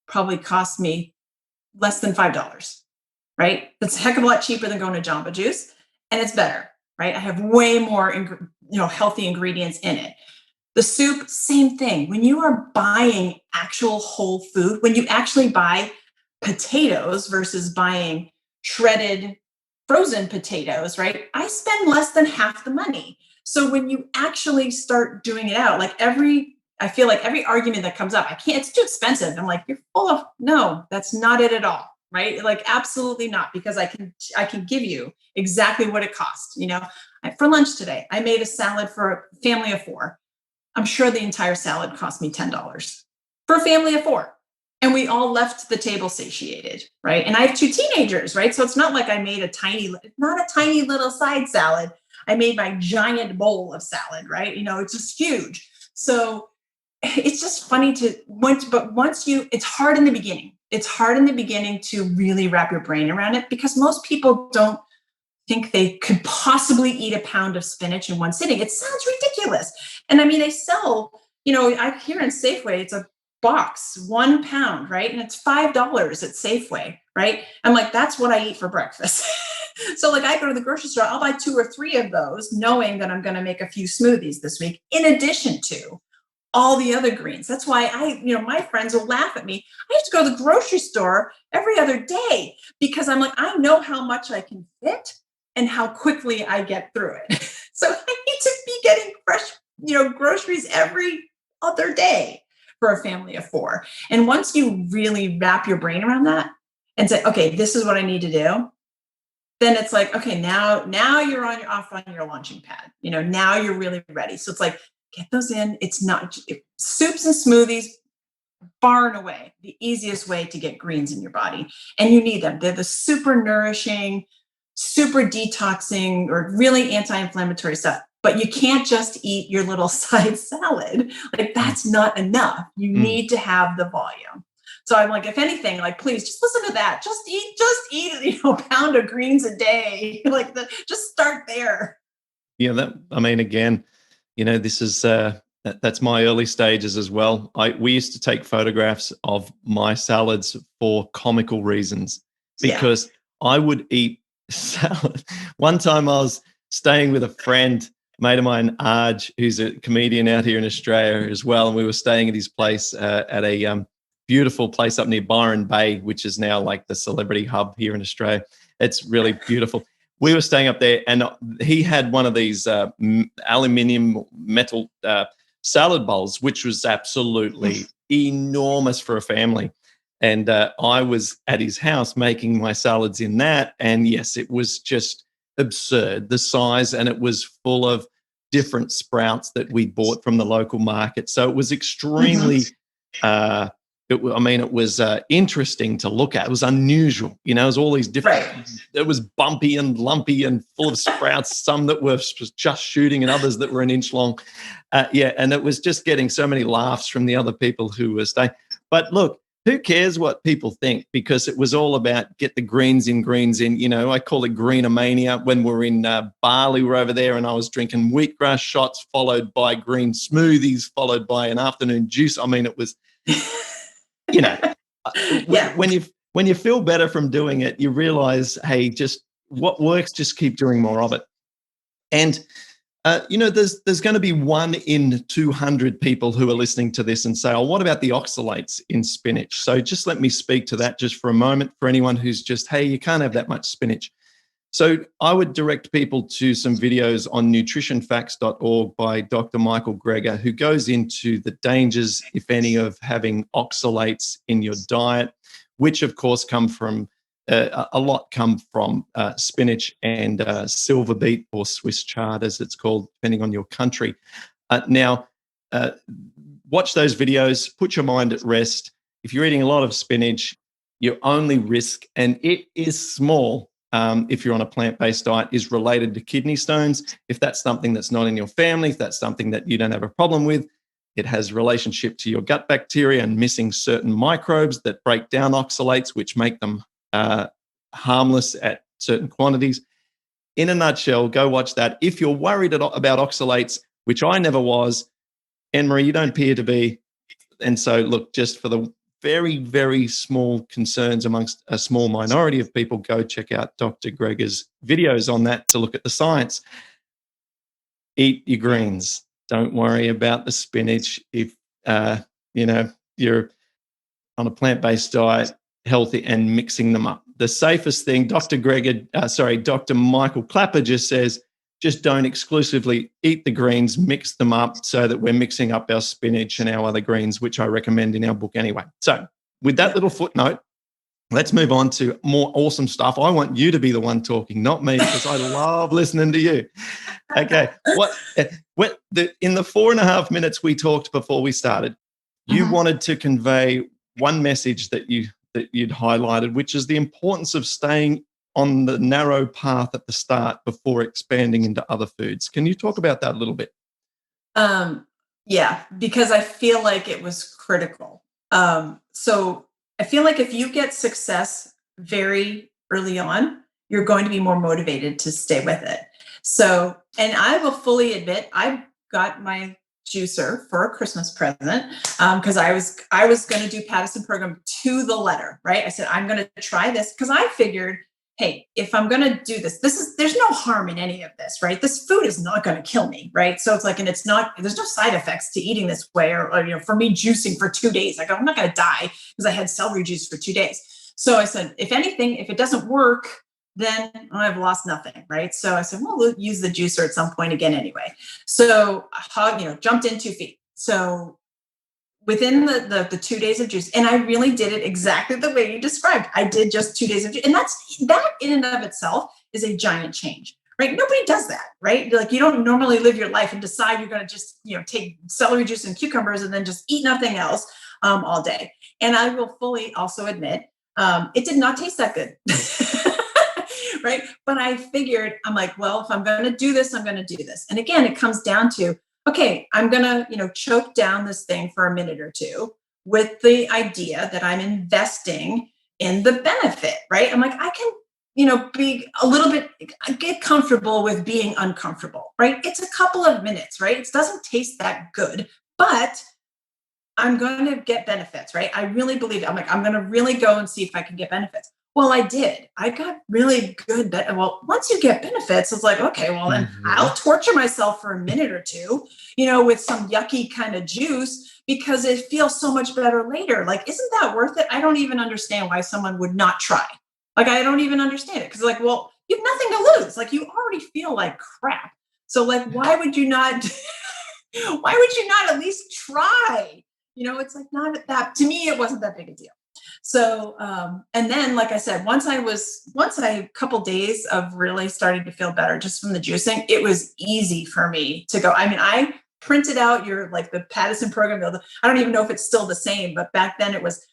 probably cost me less than $5, right? That's a heck of a lot cheaper than going to Jamba Juice, and it's better, right? I have way more, healthy ingredients in it. The soup, same thing. When you are buying actual whole food, when you actually buy potatoes versus buying shredded frozen potatoes, right? I spend less than half the money. So when you actually start doing it out, I feel like every argument that comes up, I can't, it's too expensive. I'm like, you're full of, no, that's not it at all. Right. Like, absolutely not, because I can give you exactly what it costs. For lunch today, I made a salad for a family of 4. I'm sure the entire salad cost me $10 for a family of 4. And we all left the table satiated, right? And I have 2 teenagers, right? So it's not like I made not a tiny little side salad. I made my giant bowl of salad, right? It's just huge. So it's just funny it's hard in the beginning. It's hard in the beginning to really wrap your brain around it, because most people don't think they could possibly eat a pound of spinach in one sitting. It sounds ridiculous. And I mean, they sell, I hear in Safeway, it's a box, 1 pound, right? And it's $5 at Safeway, right? I'm like, that's what I eat for breakfast. So like, I go to the grocery store, I'll buy 2 or 3 of those, knowing that I'm going to make a few smoothies this week, in addition to all the other greens. That's why my friends will laugh at me. I have to go to the grocery store every other day, because I'm like, I know how much I can fit and how quickly I get through it. So I need to be getting fresh, groceries every other day for a family of 4. And once you really wrap your brain around that and say, okay, this is what I need to do, then it's like, okay, now you're off on your launching pad. Now you're really ready. So it's like, get those in. It's not soups and smoothies, far and away the easiest way to get greens in your body. And you need them. They're the super nourishing, super detoxing, or really anti-inflammatory stuff. But you can't just eat your little side salad. Like, that's not enough. You need to have the volume. So I'm like, if anything, like, please just listen to that. Just eat, a pound of greens a day. Just start there. Yeah, again, this is that's my early stages as well. We used to take photographs of my salads for comical reasons, because I would eat salad. One time I was staying with a friend, mate of mine, Arj, who's a comedian out here in Australia as well, and we were staying at his place at a beautiful place up near Byron Bay, which is now like the celebrity hub here in Australia. It's really beautiful. We were staying up there, and he had one of these aluminium metal salad bowls, which was absolutely enormous for a family. And I was at his house making my salads in that. And yes, it was just absurd, the size, and it was full of different sprouts that we bought from the local market. So it was extremely it was interesting to look at. It was unusual. It was all these different, it was bumpy and lumpy and full of sprouts, some that were just shooting and others that were an inch long. And it was just getting so many laughs from the other people who were staying. But look, who cares what people think? Because it was all about get the greens in. I call it greenomania. When we're in Bali, we're over there, and I was drinking wheatgrass shots, followed by green smoothies, followed by an afternoon juice. I mean, it was... when you feel better from doing it, you realize, hey, just what works, just keep doing more of it. And there's going to be 1 in 200 people who are listening to this and say, oh, what about the oxalates in spinach? So just let me speak to that just for a moment, for anyone who's just, hey, you can't have that much spinach. So I would direct people to some videos on nutritionfacts.org by Dr. Michael Greger, who goes into the dangers, if any, of having oxalates in your diet, which of course come from spinach and silver beet, or Swiss chard, as it's called, depending on your country. Now, watch those videos, put your mind at rest. If you're eating a lot of spinach, your only risk, and it is small, if you're on a plant-based diet, is related to kidney stones. If that's something that's not in your family, if that's something that you don't have a problem with, it has relationship to your gut bacteria and missing certain microbes that break down oxalates, which make them harmless at certain quantities. In a nutshell, go watch that. If you're worried about oxalates, which I never was. Anne-Marie, you don't appear to be. And so, look, just for the very, very small concerns amongst a small minority of people, go check out Dr. Greger's videos on that to look at the science. Eat your greens. Don't worry about the spinach. If, you're on a plant-based diet, healthy, and mixing them up. The safest thing, Dr. Michael Clapper just says, just don't exclusively eat the greens, mix them up so that we're mixing up our spinach and our other greens, which I recommend in our book anyway. So with that little footnote, let's move on to more awesome stuff. I want you to be the one talking, not me, because I love listening to you. Okay. In the 4.5 minutes we talked before we started, you wanted to convey one message that you'd highlighted, which is the importance of staying on the narrow path at the start before expanding into other foods. Can you talk about that a little bit? Yeah, because I feel like it was critical. So I feel like if you get success very early on, you're going to be more motivated to stay with it. So, and I will fully admit, I got my juicer for a Christmas present because I was going to do Paddison program to the letter, right? I said, I'm going to try this because I figured, hey, if I'm going to do this, there's no harm in any of this, right? This food is not going to kill me, right? So it's like, and there's no side effects to eating this way or for me juicing for 2 days, like I'm not going to die because I had celery juice for 2 days. So I said, if anything, if it doesn't work, then I've lost nothing, right? So I said, well, we'll use the juicer at some point again anyway. So jumped in 2 feet. So within the 2 days of juice, and I really did it exactly the way you described. I did just 2 days of juice. And that in and of itself is a giant change, right? Nobody does that, right? Like you don't normally live your life and decide you're going to just, take celery juice and cucumbers and then just eat nothing else all day. And I will fully also admit, it did not taste that good. Right. But I figured, I'm like, well, if I'm going to do this, I'm going to do this. And again, it comes down to, okay, I'm going to, choke down this thing for a minute or two with the idea that I'm investing in the benefit, right? I'm like, I can, be a little bit, get comfortable with being uncomfortable, right? It's a couple of minutes, right? It doesn't taste that good, but I'm going to get benefits, right? I really believe it. I'm like, I'm going to really go and see if I can get benefits. Well, I did. I got really good. Well, once you get benefits, it's like, okay, well, then I'll torture myself for a minute or two, with some yucky kind of juice because it feels so much better later. Like, isn't that worth it? I don't even understand why someone would not try. Like, I don't even understand it because, like, well, you have nothing to lose. Like, you already feel like crap. So, like, why would you not? Why would you not at least try? It's like not that. To me, it wasn't that big a deal. So, and then, like I said, once a couple days of really starting to feel better just from the juicing, it was easy for me to go. I mean, I printed out the Paddison program. I don't even know if it's still the same, but back then it was,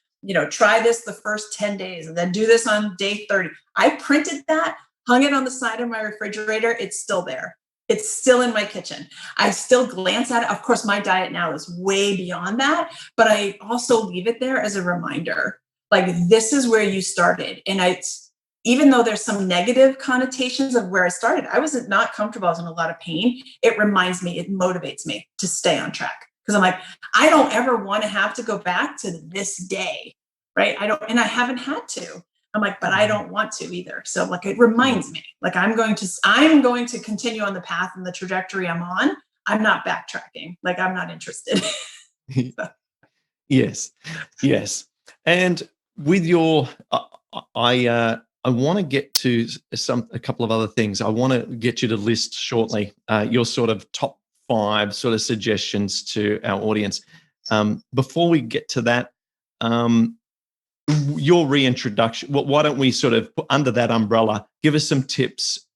try this the first 10 days and then do this on day 30. I printed that, hung it on the side of my refrigerator. It's still there. It's still in my kitchen. I still glance at it. Of course, my diet now is way beyond that, but I also leave it there as a reminder. Like, this is where you started. And even though there's some negative connotations of where I started, I wasn't not comfortable. I was in a lot of pain. It reminds me, it motivates me to stay on track. Because I'm like, I don't ever want to have to go back to this day, right? And I haven't had to. I'm like, but I don't want to either. So like, it reminds me, like, I'm going to continue on the path and the trajectory I'm on. I'm not backtracking. Like, I'm not interested. Yes. And with your, I want to get to a couple of other things. I want to get you to list shortly your sort of top 5 sort of suggestions to our audience. Before we get to that, your reintroduction, why don't we sort of put under that umbrella, give us some tips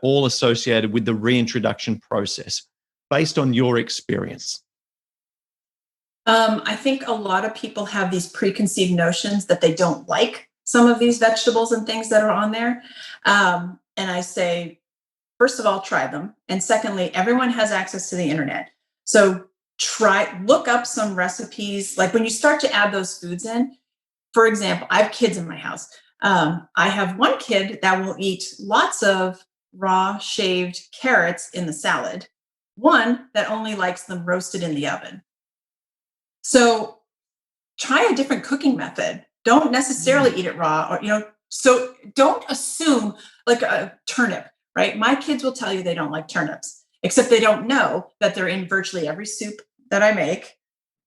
all associated with the reintroduction process based on your experience? I think a lot of people have these preconceived notions that they don't like some of these vegetables and things that are on there. And I say, first of all, try them. And secondly, everyone has access to the internet. So look up some recipes. Like, when you start to add those foods in, for example, I have kids in my house. I have one kid that will eat lots of raw shaved carrots in the salad one that only likes them roasted in the oven. So try a different cooking method. Don't necessarily eat it raw, or, so don't assume like a turnip, right? My kids will tell you they don't like turnips, except they don't know that they're in virtually every soup that I make.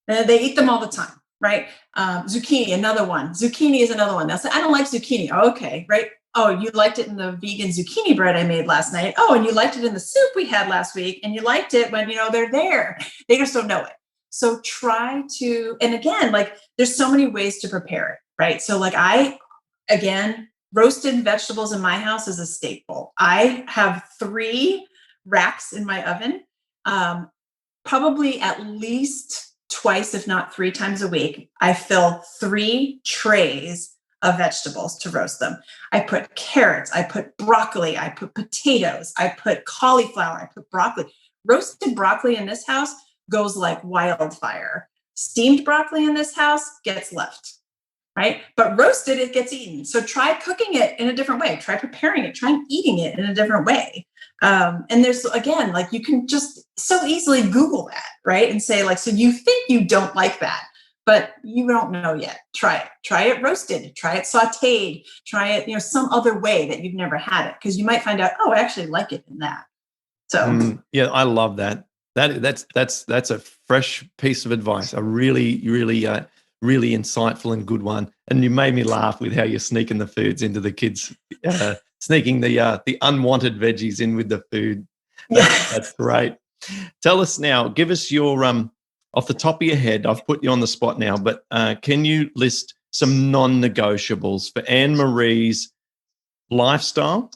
They eat them all the time, right? Zucchini, another one. Zucchini is another one. They'll say, I don't like zucchini. Oh, okay, right? Oh, you liked it in the vegan zucchini bread I made last night. Oh, and you liked it in the soup we had last week. And you liked it when, they're there. They just don't know it. So try to, and again, like there's so many ways to prepare it, right? So like again, roasted vegetables in my house is a staple. I have 3 racks in my oven, probably at least twice, if not 3 times a week. I fill 3 trays of vegetables to roast them. I put carrots, I put broccoli, I put potatoes, I put cauliflower, I put broccoli. Roasted broccoli in this house goes like wildfire. Steamed broccoli in this house gets left, right? But roasted, it gets eaten. So try cooking it in a different way. Try preparing it. Try eating it in a different way. And there's, again, like you can just so easily Google that, right? And say like, so you think you don't like that, but you don't know yet. Try it. Try it roasted. Try it sauteed. Try it, some other way that you've never had it. Because you might find out, oh, I actually like it in that. So yeah, I love that. That's a fresh piece of advice. A really, really, really insightful and good one. And you made me laugh with how you're sneaking the foods into the kids, sneaking the unwanted veggies in with the food. That's great. Tell us now. Give us your off the top of your head. I've put you on the spot now, but can you list some non-negotiables for Anne Marie's lifestyle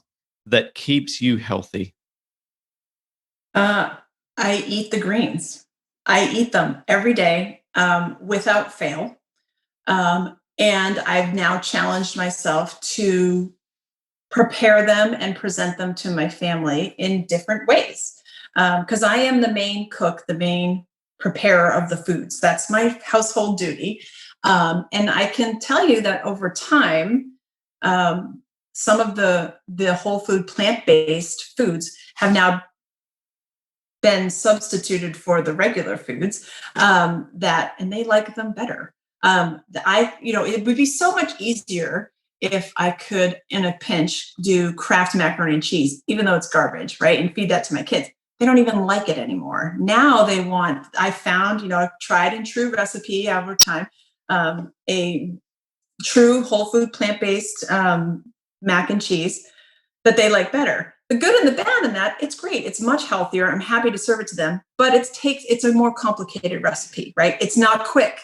that keeps you healthy? I eat the greens. I eat them every day without fail. And I've now challenged myself to prepare them and present them to my family in different ways. Because I am the main cook, the main preparer of the foods. That's my household duty. And I can tell you that over time, some of the whole food plant-based foods have now been substituted for the regular foods and they like them better. It would be so much easier if I could, in a pinch, do Kraft macaroni and cheese, even though it's garbage, right? And feed that to my kids. They don't even like it anymore. Now I found, a tried and true recipe over time, a true whole food plant-based mac and cheese that they like better. The good and the bad in that, it's great. It's much healthier. I'm happy to serve it to them, but it's a more complicated recipe, right? It's not quick.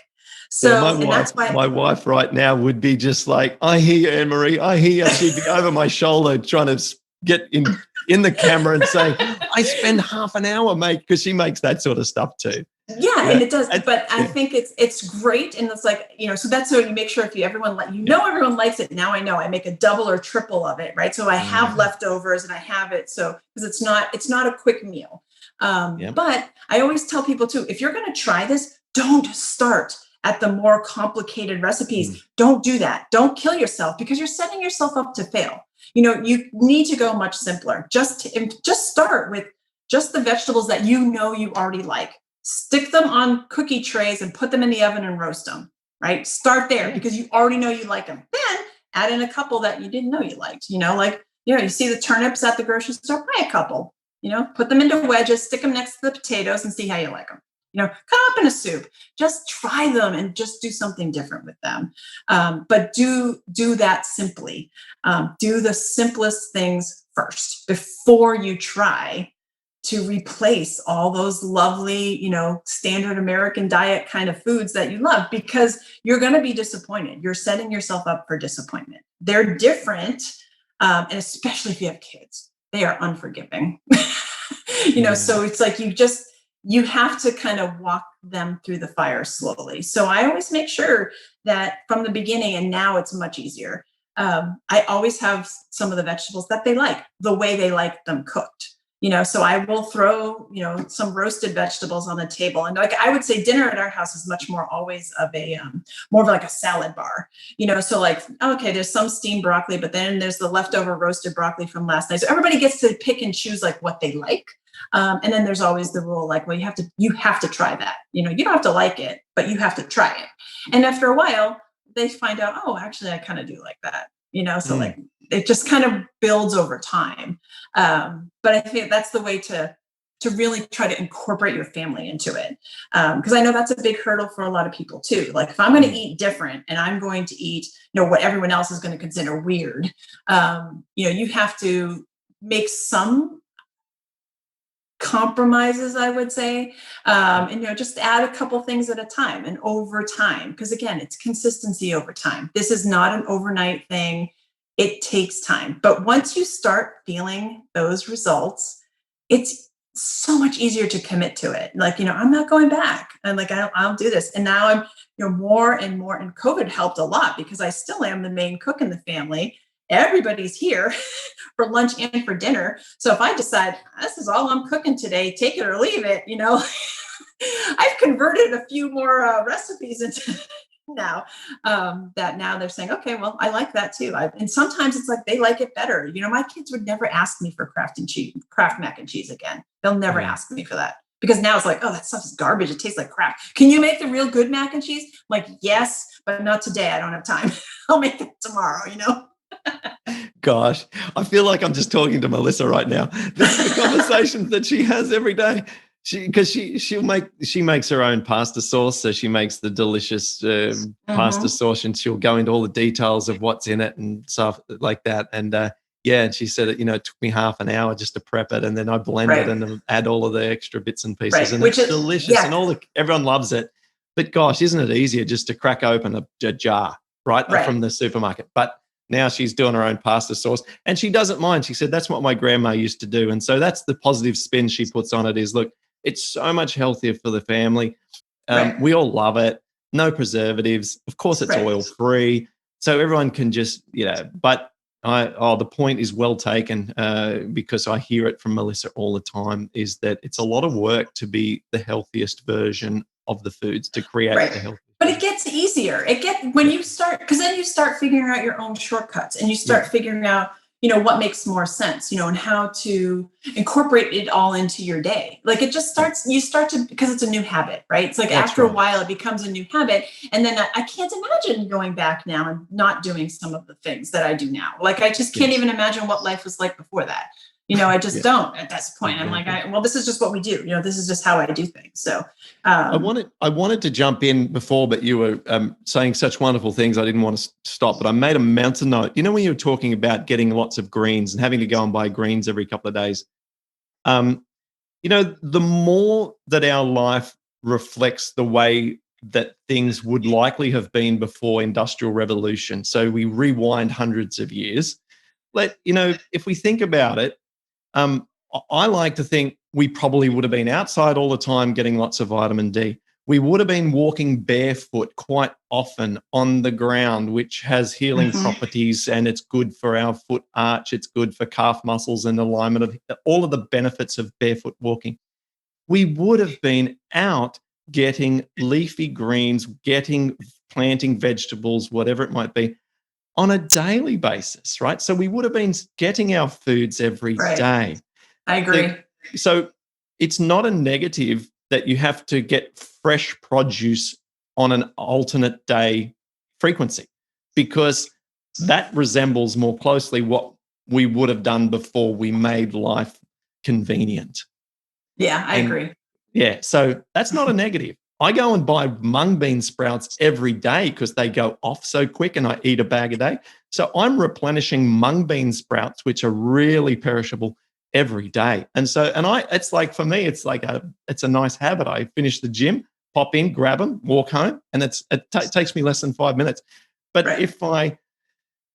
So my wife right now would be just like, I hear you, Anne Marie. I hear you. She'd be over my shoulder trying to get in the camera and say, I spend half an hour, mate, because she makes that sort of stuff too. Yeah, and it does. But I think it's great. And it's like, so that's so you make sure if everyone likes it. Now I know I make a double or triple of it, right? So I have leftovers and I have it. So because it's not a quick meal. But I always tell people too, if you're going to try this, don't start at the more complicated recipes. Don't do that. Don't kill yourself because you're setting yourself up to fail. You need to go much simpler. Just start with just the vegetables that you already like. Stick them on cookie trays and put them in the oven and roast them, right? Start there because you already know you like them. Then add in a couple that you didn't know you liked, you see the turnips at the grocery store, buy a couple, put them into wedges, stick them next to the potatoes and see how you like them. Cut up in a soup, just try them and just do something different with them. But do that simply. Do the simplest things first before you try to replace all those lovely, standard American diet kind of foods that you love, because you're going to be disappointed. You're setting yourself up for disappointment. They're different. And especially if you have kids, they are unforgiving, so it's like, you have to kind of walk them through the fire slowly. So I always make sure that from the beginning, and now it's much easier. I always have some of the vegetables that they like, the way they like them cooked. So I will throw, some roasted vegetables on the table. And like I would say dinner at our house is much more always of a more of like a salad bar, so like, okay, there's some steamed broccoli, but then there's the leftover roasted broccoli from last night. So everybody gets to pick and choose like what they like. And then there's always the rule, like, well, you have to try that. You don't have to like it, but you have to try it. And after a while, they find out, oh, actually, I kind of do like that. So like it just kind of builds over time. But I think that's the way to really try to incorporate your family into it. Because I know that's a big hurdle for a lot of people too. Like if I'm going to eat different and I'm going to eat, what everyone else is going to consider weird, you have to make some compromises, I would say, and just add a couple things at a time and over time, because again, it's consistency over time. This is not an overnight thing. It takes time, but once you start feeling those results, it's so much easier to commit to it. Like, I'm not going back, and like I'll do this. And now I'm more and more, and COVID helped a lot because I still am the main cook in the family. Everybody's here for lunch and for dinner. So if I decide this is all I'm cooking today, take it or leave it, I've converted a few more recipes into now that now they're saying, okay, well, I like that too. And sometimes it's like they like it better. My kids would never ask me for Kraft mac and cheese again. They'll never ask me for that. Because now it's like, oh, that stuff is garbage. It tastes like crap. Can you make the real good mac and cheese? I'm like, yes, but not today. I don't have time. I'll make it tomorrow, Gosh, I feel like I'm just talking to Melissa right now. This is the conversations that she has every day. She makes her own pasta sauce, so she makes the delicious pasta sauce, and she'll go into all the details of what's in it and stuff like that. And and she said it took me half an hour just to prep it, and then I blend it and add all of the extra bits and pieces, and which it's delicious, and everyone loves it. But gosh, isn't it easier just to crack open a jar right from the supermarket? But now she's doing her own pasta sauce, and she doesn't mind. She said, that's what my grandma used to do. And so that's the positive spin she puts on it is, look, it's so much healthier for the family. We all love it. No preservatives. Of course, it's oil-free. So everyone can just, but the point is well taken because I hear it from Melissa all the time, is that it's a lot of work to be the healthiest version of the foods, to create the healthiest. But it gets easier. When you start, because then you start figuring out your own shortcuts, and you start figuring out, what makes more sense, and how to incorporate it all into your day. Like it just starts, because it's a new habit, right? It's like after a while, it becomes a new habit. And then I can't imagine going back now and not doing some of the things that I do now. Like I just can't even imagine what life was like before that. I just don't at this point. I'm like, this is just what we do. This is just how I do things. So I wanted to jump in before, but you were saying such wonderful things. I didn't want to stop, but I made a mental note. When you were talking about getting lots of greens and having to go and buy greens every couple of days, the more that our life reflects the way that things would likely have been before Industrial Revolution. So we rewind hundreds of years. If we think about it, I like to think we probably would have been outside all the time getting lots of vitamin D. We would have been walking barefoot quite often on the ground, which has healing properties, and it's good for our foot arch. It's good for calf muscles and alignment of all of the benefits of barefoot walking. We would have been out getting leafy greens, planting vegetables, whatever it might be, on a daily basis, right? So we would have been getting our foods every day. I agree. So it's not a negative that you have to get fresh produce on an alternate day frequency, because that resembles more closely what we would have done before we made life convenient. Yeah, I agree. Yeah, so that's not a negative. I go and buy mung bean sprouts every day because they go off so quick, and I eat a bag a day. So I'm replenishing mung bean sprouts, which are really perishable, every day. And it's like, for me, it's like it's a nice habit. I finish the gym, pop in, grab them, walk home, and it takes me less than 5 minutes. But if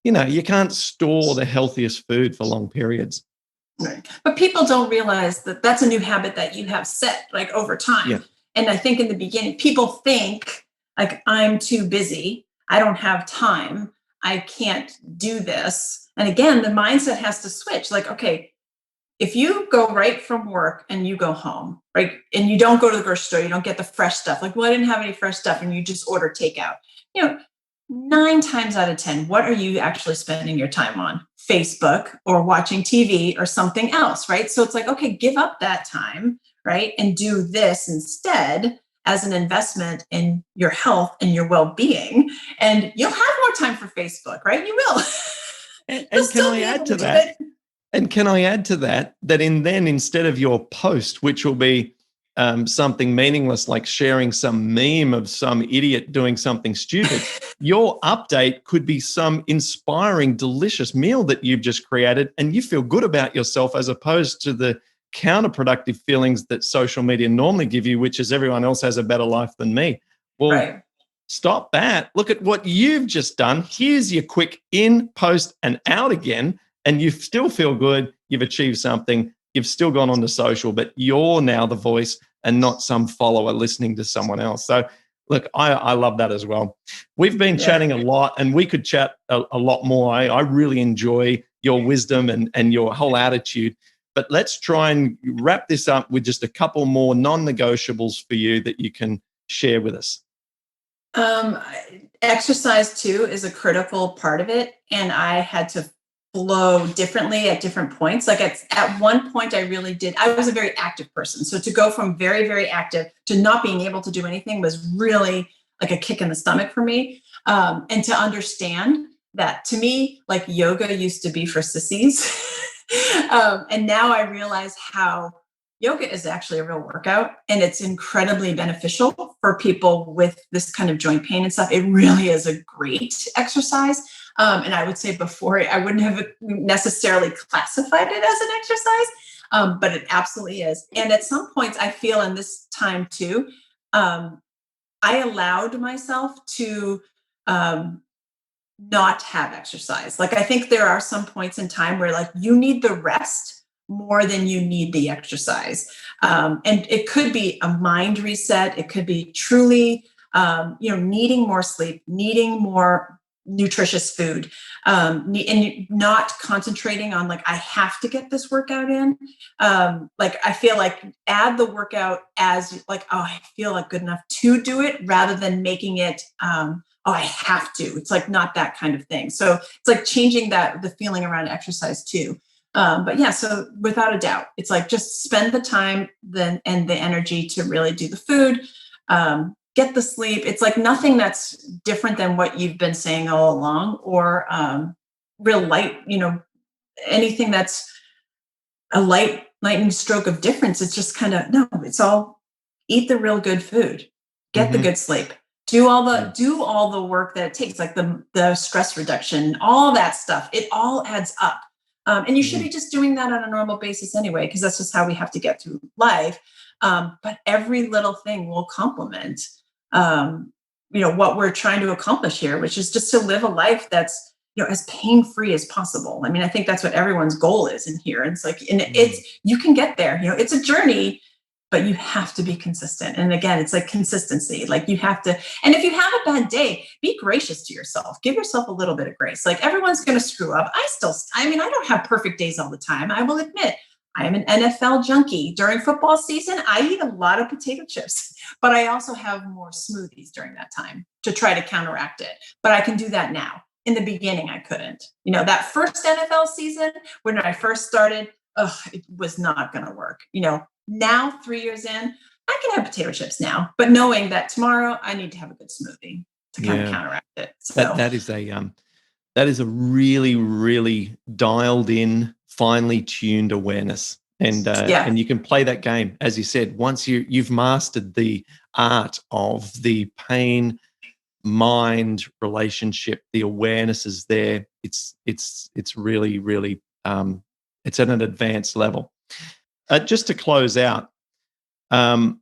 you can't store the healthiest food for long periods. Right. But people don't realize that that's a new habit that you have set like over time. Yeah. And I think in the beginning, people think like, I'm too busy. I don't have time. I can't do this. And again, the mindset has to switch. Like, okay, if you go right from work and you go home, right, and you don't go to the grocery store, you don't get the fresh stuff. Like, well, I didn't have any fresh stuff, and you just order takeout. You know, 9 times out of 10, what are you actually spending your time on? Facebook or watching TV or something else, right? So it's like, okay, give up that time, right, and do this instead as an investment in your health and your well-being, and you'll have more time for Facebook, right? You will. You'll And can still I be add able to to do that? it. And can I add to that instead of your post, which will be something meaningless like sharing some meme of some idiot doing something stupid, your update could be some inspiring, delicious meal that you've just created, and you feel good about yourself as opposed to the counterproductive feelings that social media normally give you, which is everyone else has a better life than me. Well, Right. stop that. Look at what you've just done. Here's your quick in, post, and out again. And you still feel good. You've achieved something. You've still gone on to social, but you're now the voice and not some follower listening to someone else. So, look, I love that as well. We've been Yeah. chatting a lot, and we could chat a lot more. I really enjoy your wisdom and your whole attitude. But let's try and wrap this up with just a couple more non-negotiables for you that you can share with us. Um, Exercise too is a critical part of it, and I had to flow differently at different points. Like at one point, I really did. I was a very active person, so to go from very, very active to not being able to do anything was really like a kick in the stomach for me. And to understand that, to me, like yoga used to be for sissies, and now I realize how yoga is actually a real workout, and it's incredibly beneficial for people with this kind of joint pain and stuff. It really is a great exercise. And I would say before, I wouldn't have necessarily classified it as an exercise, but it absolutely is. And at some points, I feel in this time too, I allowed myself to um, not have exercise. Like, I think there are some points in time where like you need the rest more than you need the exercise. And it could be a mind reset. It could be truly, needing more sleep, needing more nutritious food, and not concentrating on like, I have to get this workout in. Like, I feel like add the workout as like, oh, I feel like good enough to do it, rather than making it, oh, I have to. It's like not that kind of thing. So it's like changing the feeling around exercise too. But yeah, so without a doubt, it's like just spend the time then and the energy to really do the food, get the sleep. It's like nothing that's different than what you've been saying all along, or real light, anything that's a lightning stroke of difference. It's just kind of, no, it's all eat the real good food, get the Mm-hmm. good sleep, do all the work that it takes, like the stress reduction, all that stuff. It all adds up. And you should be just doing that on a normal basis anyway, because that's just how we have to get through life. But every little thing will complement, what we're trying to accomplish here, which is just to live a life that's, as pain-free as possible. I mean, I think that's what everyone's goal is in here. And it's like, and you can get there, it's a journey, but you have to be consistent. And again, it's like consistency. Like, you have to, and if you have a bad day, be gracious to yourself. Give yourself a little bit of grace. Like, everyone's going to screw up. I don't have perfect days all the time. I will admit, I am an NFL junkie. During football season, I eat a lot of potato chips, but I also have more smoothies during that time to try to counteract it. But I can do that now. In the beginning, I couldn't. That first NFL season, when I first started, it was not going to work. Now, 3 years in, I can have potato chips now, but knowing that tomorrow I need to have a good smoothie to kind of counteract it. So that is a really, really dialed in, finely tuned awareness. And you can play that game, as you said, once you've mastered the art of the pain mind relationship, the awareness is there. It's really, really, it's at an advanced level. Just to close out, I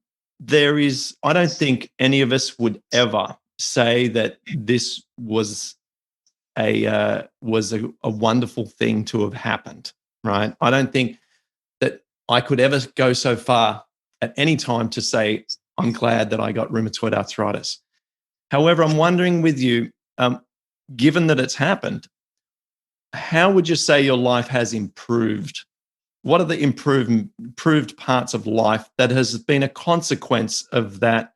don't think any of us would ever say that this was a wonderful thing to have happened, right? I don't think that I could ever go so far at any time to say, I'm glad that I got rheumatoid arthritis. However, I'm wondering with you, given that it's happened, how would you say your life has improved what are the improved parts of life that has been a consequence of that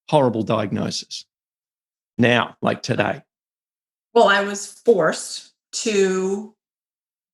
horrible diagnosis now, like today? Well, I was forced to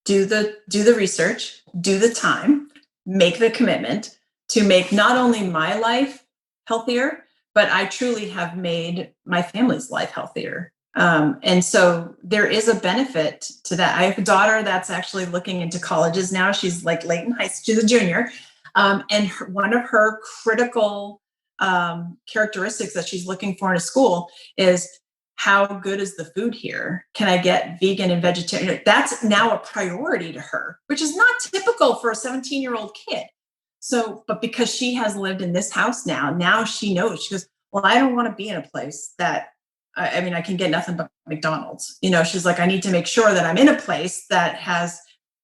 do the research, do the time, make the commitment to make not only my life healthier, but I truly have made my family's life healthier. And so there is a benefit to that. I have a daughter that's actually looking into colleges now. She's like late in high school, she's a junior. And one of her critical characteristics that she's looking for in a school is, how good is the food here? Can I get vegan and vegetarian? That's now a priority to her, which is not typical for a 17-year-old kid. So, but because she has lived in this house now she knows. She goes, well, I don't want to be in a place that, I mean, I can get nothing but McDonald's. She's like, I need to make sure that I'm in a place that has,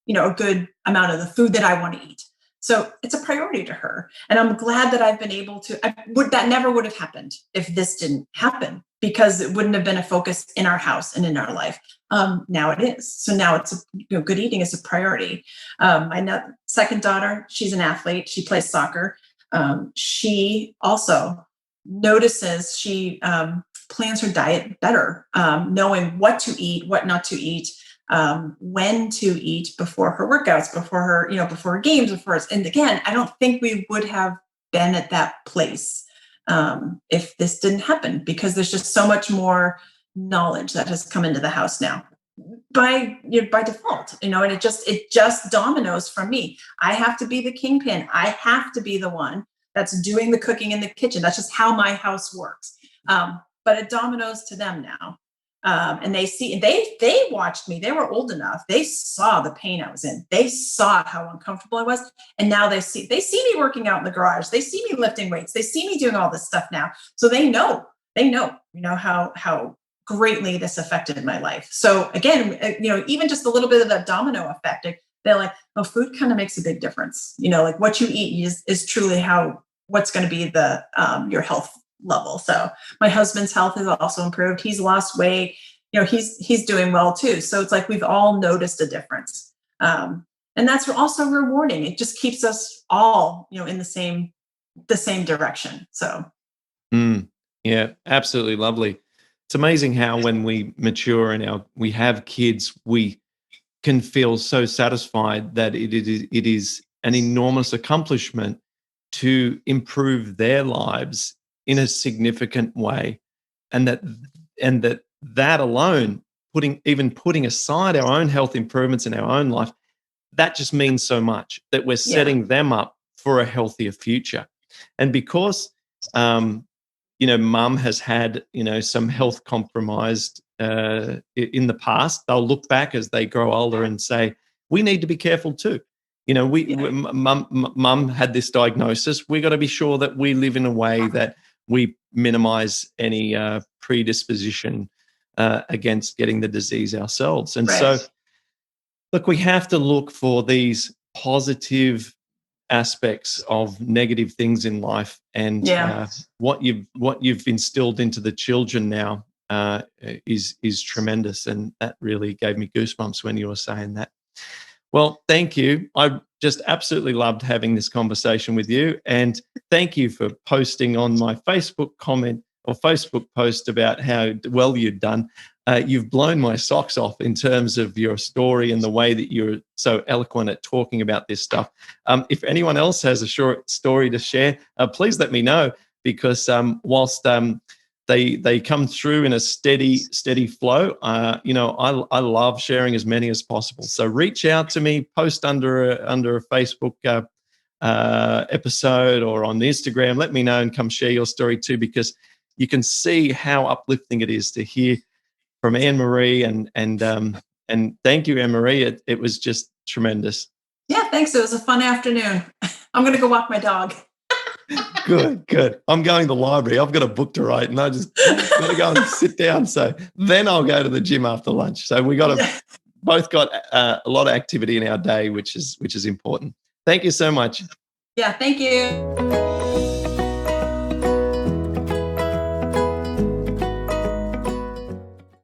a good amount of the food that I want to eat. So it's a priority to her. And I'm glad that I've been able to, that never would have happened if this didn't happen, because it wouldn't have been a focus in our house and in our life. Now it is. So now it's, good eating is a priority. My second daughter, she's an athlete. She plays soccer. She also notices, she plans her diet better, knowing what to eat, what not to eat, when to eat before her workouts, before her games, and again, I don't think we would have been at that place if this didn't happen, because there's just so much more knowledge that has come into the house now by default, and it just dominoes from me. I have to be the kingpin. I have to be the one that's doing the cooking in the kitchen. That's just how my house works. But it dominoes to them now. And they watched me. They were old enough. They saw the pain I was in. They saw how uncomfortable I was. And now they see me working out in the garage. They see me lifting weights. They see me doing all this stuff now. So they know, how greatly this affected my life. So again, even just a little bit of that domino effect, they're like, oh, food kind of makes a big difference. Like what you eat is truly what's going to be the, your health level. So my husband's health has also improved. He's lost weight. He's doing well too. So it's like we've all noticed a difference, and that's also rewarding. It just keeps us all, in the same direction. So, yeah, absolutely lovely. It's amazing how when we mature and we have kids, we can feel so satisfied that it is an enormous accomplishment to improve their lives in a significant way, and that alone, putting aside our own health improvements in our own life, that just means so much, that we're setting them up for a healthier future. And because mum has had some health compromised in the past, they'll look back as they grow older and say, we need to be careful too. Mum had this diagnosis. We got to be sure that we live in a way that we minimize any predisposition against getting the disease ourselves. And so, look, we have to look for these positive aspects of negative things in life, and what you've instilled into the children now is tremendous, and that really gave me goosebumps when you were saying that. Well, thank you. I just absolutely loved having this conversation with you. And thank you for posting on my Facebook comment or Facebook post about how well you'd done. You've blown my socks off in terms of your story and the way that you're so eloquent at talking about this stuff. If anyone else has a short story to share, please let me know, because whilst they come through in a steady flow. I love sharing as many as possible. So reach out to me, post under a Facebook episode or on Instagram. Let me know and come share your story too, because you can see how uplifting it is to hear from Anne-Marie, and thank you, Anne-Marie. It was just tremendous. Yeah, thanks. It was a fun afternoon. I'm going to go walk my dog. Good. I'm going to the library. I've got a book to write, and I just got to go and sit down. So then I'll go to the gym after lunch. So we both got a lot of activity in our day, which is important. Thank you so much. Yeah, thank you.